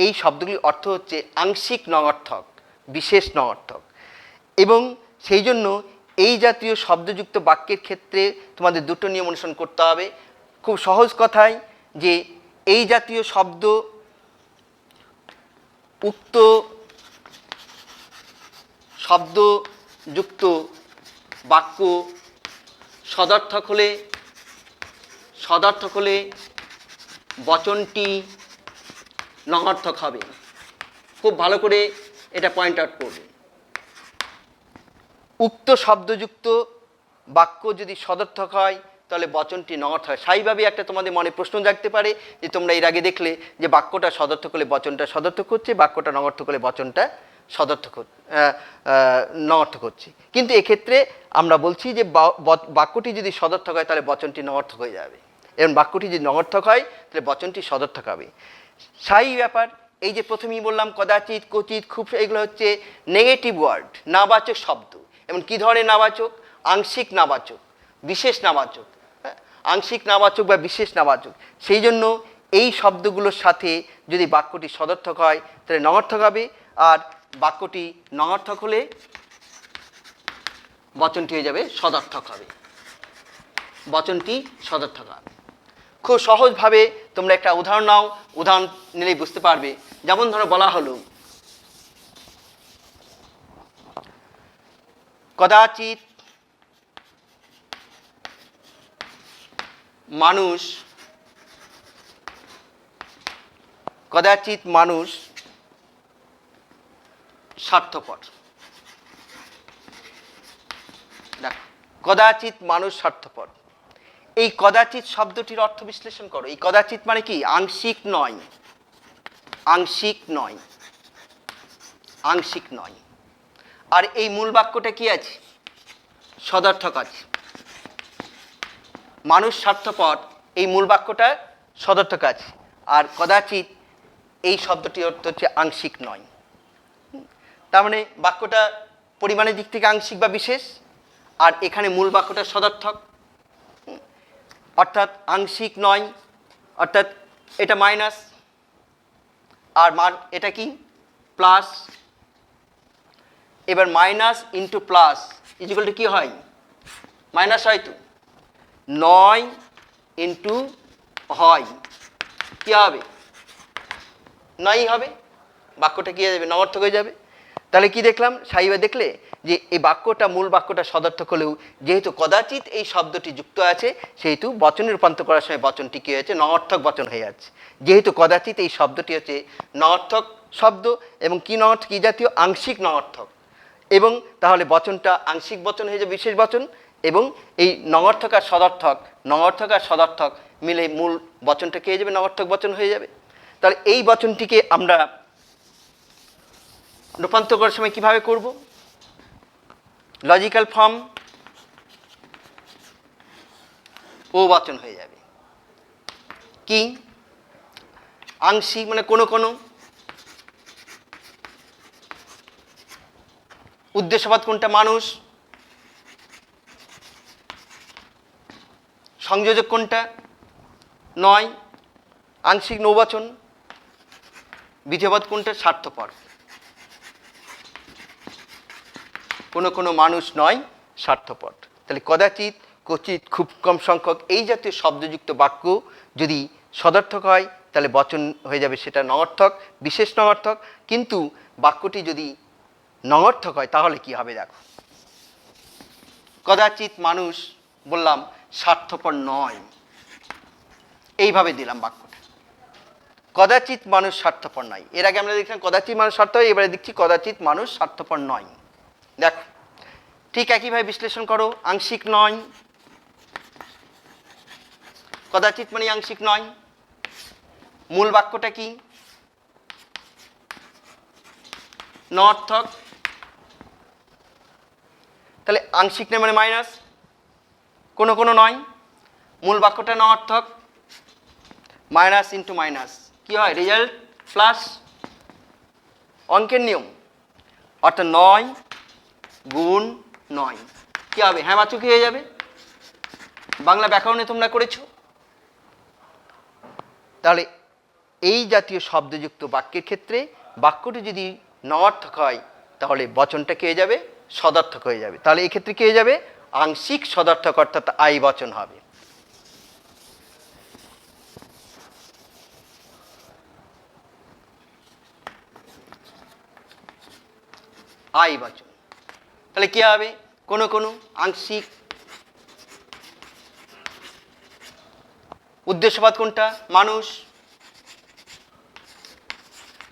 এই শব্দগুলির অর্থ হচ্ছে আংশিক নঅর্থক, বিশেষ নঅর্থক। এবং সেই জন্য এই জাতীয় শব্দযুক্ত বাক্যের ক্ষেত্রে তোমাদের দুটো নিয়ম অনুসরণ করতে হবে। খুব সহজ কথায়, যে এই জাতীয় শব্দ উক্ত শব্দযুক্ত বাক্য সদর্থক হলে বচনটি নঅর্থক হবে। খুব ভালো করে এটা পয়েন্ট আউট করবে। উক্ত শব্দযুক্ত বাক্য যদি সদর্থক হয় তাহলে বচনটি নঅর্থক হয়। স্বাভাবিকভাবে একটা তোমাদের মনে প্রশ্ন জাগতে পারে যে তোমরা এর আগে দেখলে যে বাক্যটা সদর্থক হলে বচনটা সদর্থক হচ্ছে, বাক্যটা নঅর্থক হলে বচনটা নঅর্থক হচ্ছে। কিন্তু এক্ষেত্রে আমরা বলছি যে বাক্যটি যদি সদর্থক হয় তাহলে বচনটি নঅর্থক হয়ে যাবে, এবং বাক্যটি যদি নঅর্থক হয় তাহলে বচনটি সদর্থক হবে। স্থায়ী ব্যাপার। এই যে প্রথমেই বললাম কদাচিৎ, ক্বচিৎ, খুব, এগুলো হচ্ছে নেগেটিভ ওয়ার্ড, নাবাচক শব্দ। এবং কী ধরনের নাবাচক? আংশিক নাবাচক, বিশেষ নাবাচক, আংশিক নাবাচক বা বিশেষ নাবাচক। সেই জন্য এই শব্দগুলোর সাথে যদি বাক্যটি সদর্থক হয় তাহলে নঅর্থক হবে, আর বাক্যটি নঅর্থক হলে বচনটি হয়ে যাবে সদর্থক হবে, বচনটি সদর্থক হবে। খুব সহজভাবে তোমরা একটা উদাহরণ নাও, উদাহরণ নিলেই বুঝতে পারবে। যেমন ধরো বলা হলো কদাচিৎ মানুষ স্বার্থপর। দেখো, কদাচিৎ মানুষ স্বার্থপর, এই কদাচিৎ শব্দটির অর্থ বিশ্লেষণ করো। এই কদাচিৎ মানে কি? আংশিক নয়, আংশিক নয়, আংশিক নয়। আর এই মূল বাক্যটা কি আছে? সদর্থক আছে। মানুষ স্বার্থপর, এই মূল বাক্যটা সদর্থক আছে। আর কদাচিৎ এই শব্দটির অর্থ হচ্ছে আংশিক নয়। তার মানে বাক্যটা পরিমাণের দিক থেকে আংশিক বা বিশেষ, আর এখানে মূল বাক্যটা সদর্থক। অর্থাৎ আংশিক নয়, অর্থাৎ এটা মাইনাস, আর এটা কি? প্লাস। এবার minus into plus equal to কী হয়? মাইনাস হয় তো। নয় ইন্টু হয় কী হবে? নয়ই হবে। বাক্যটা কী হয়ে যাবে? নঅর্থক হয়ে যাবে। তাহলে কি দেখলাম? সাইবা দেখলে যে এই বাক্যটা, মূল বাক্যটা সদর্থক হলেও যেহেতু কদাচিৎ এই শব্দটি যুক্ত আছে, সেহেতু বচনে রূপান্তর করার সময় বচনটি কী হয়েছে? নঅর্থক বচন হয়ে যাচ্ছে। যেহেতু কদাচিৎ এই শব্দটি হচ্ছে নঅর্থক শব্দ, এবং কি নঅর্থক? কি জাতীয়? আংশিক নঅর্থক। এবং তাহলে বচনটা আংশিক বচন হয়ে যাবে, বিশেষ বচন। এবং এই নঅর্থক আর সদর্থক মিলে মূল বচনটা কী হয়ে যাবে? নঅর্থক বচন হয়ে যাবে। তাহলে এই বচনটিকে আমরা রূপান্তর করার সময় কীভাবে করব? লজিক্যাল ফর্ম ও বচন হয়ে যাবে। কি আংশিক মানে কোনো কোনো, উদ্দেশ্যবাদ কোনটা মানুষ, সংযোজক কোনটা নয়, আংশিক নৌবচন, বিধেয়বাদ কোনটা স্বার্থপর, কোনো কোনো মানুষ নয় স্বার্থপর। তাহলে কদাচিৎ, কচিৎ, খুব কম সংখ্যক এই জাতীয় শব্দযুক্ত বাক্য যদি সদর্থক হয় তাহলে বচন হয়ে যাবে সেটা নঙর্থক, বিশেষ নঙর্থক। কিন্তু বাক্যটি যদি নঙর্থক হয় তাহলে কি হবে দেখো, কদাচিৎ মানুষ বললাম স্বার্থপর নয়, এইভাবে দিলাম বাক্যটা, কদাচিৎ মানুষ স্বার্থপর নয়। এর আগে আমরা দেখলাম কদাচিৎ মানুষ স্বার্থপর, এবারে দেখছি কদাচিৎ মানুষ স্বার্থপর নয়। দেখো ঠিক একইভাবে বিশ্লেষণ করো, আংশিক নয়, কদাচিৎ মানে আংশিক নয়, মূল বাক্যটা কি নঅর্থক, তাহলে আংশিক নয় মানে মাইনাস, কোনো কোনো নয়, মূল বাক্যটা নঅর্থক, মাইনাস ইন্টু মাইনাস কি হয় রেজাল্ট প্লাস, অঙ্কের নিয়ম, অর্থাৎ 9 গুণ 9 কি হবে, হ্যাঁ বাচক হয়ে যাবে। বাংলা ব্যাকরণে তোমরা করেছো। তাহলে এই জাতীয় শব্দযুক্ত বাক্যের ক্ষেত্রে বাক্যটি যদি নঅর্থক হয় তাহলে বচনটা কি হয়ে যাবে, সদর্থক হয়ে যাবে। তাহলে এই ক্ষেত্রে কি হয়ে যাবে, আংশিক সদর্থক অর্থাৎ আই বচন হবে। আই বচন তাহলে কি হবে, কোনো কোনো আংশিক, উদ্দেশ্যবাদ কোনটা মানুষ,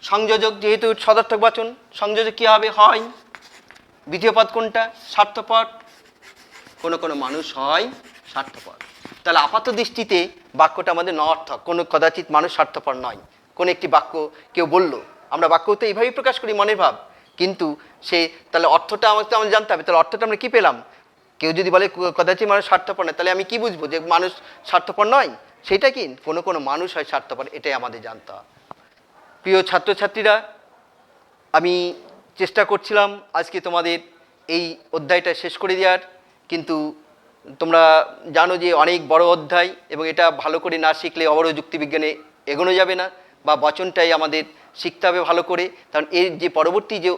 সংযোজক যেহেতু সদর্থক বচন, সংযোজক কি হবে হয়, বিধেয়পদ কোনটা স্বার্থপর, কোনো কোনো মানুষ হয় স্বার্থপর। তাহলে আপাত দৃষ্টিতে বাক্যটা আমাদের নঅর্থক, কোনো কদাচিৎ মানুষ স্বার্থপর নয়। কোন একটি বাক্য কেউ বলল, আমরা বাক্য তো এইভাবেই প্রকাশ করি মনের ভাব, কিন্তু সে তাহলে অর্থটা আমাদের জানতে হবে। তাহলে অর্থটা আমরা কি পেলাম, কেউ যদি বলে কদাচিৎ মানুষ স্বার্থপর নয়, তাহলে আমি কি বুঝবো যে মানুষ স্বার্থপর নয়, সেটা কি কোনো কোনো মানুষ হয় স্বার্থপর, এটাই আমাদের জানতে হবে। প্রিয় ছাত্রছাত্রীরা, আমি চেষ্টা করছিলাম আজকে তোমাদের এই অধ্যায়টা শেষ করে দেওয়ার, কিন্তু তোমরা জানো যে অনেক বড় অধ্যায় এবং এটা ভালো করে না শিখলে অবরোধ যুক্তিবিজ্ঞানে এগোনো যাবে না, বা বচনটাই আমাদের শিখতে হবে ভালো করে। কারণ এর যে পরবর্তী যে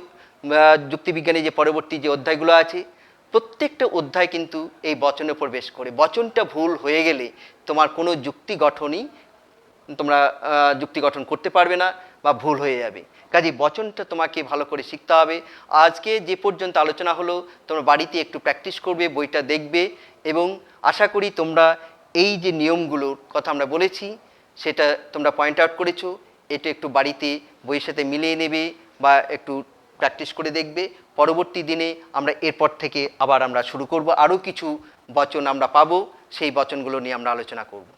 যুক্তিবিজ্ঞানে যে পরবর্তী যে অধ্যায়গুলো আছে, প্রত্যেকটা অধ্যায় কিন্তু এই বচনের উপর বেশ করে। বচনটা ভুল হয়ে গেলে তোমার কোনো যুক্তি গঠনই তোমরা যুক্তি গঠন করতে পারবে না বা ভুল হয়ে যাবে। কাজে বচনটা তোমাকে ভালো করে শিখতে হবে। আজকে যে পর্যন্ত আলোচনা হলো তোমরা বাড়িতে একটু প্র্যাকটিস করবে, বইটা দেখবে, এবং আশা করি তোমরা এই যে নিয়মগুলোর কথা আমরা বলেছি সেটা তোমরা পয়েন্ট আউট করেছো, এটা একটু বাড়িতে বইয়ের সাথে মিলিয়ে নেবে বা একটু প্র্যাকটিস করে দেখবে। পরবর্তী দিনে আমরা এরপর থেকে আবার আমরা শুরু করব, আরও কিছু বচন আমরা পাবো, সেই বচনগুলো নিয়ে আমরা আলোচনা করব।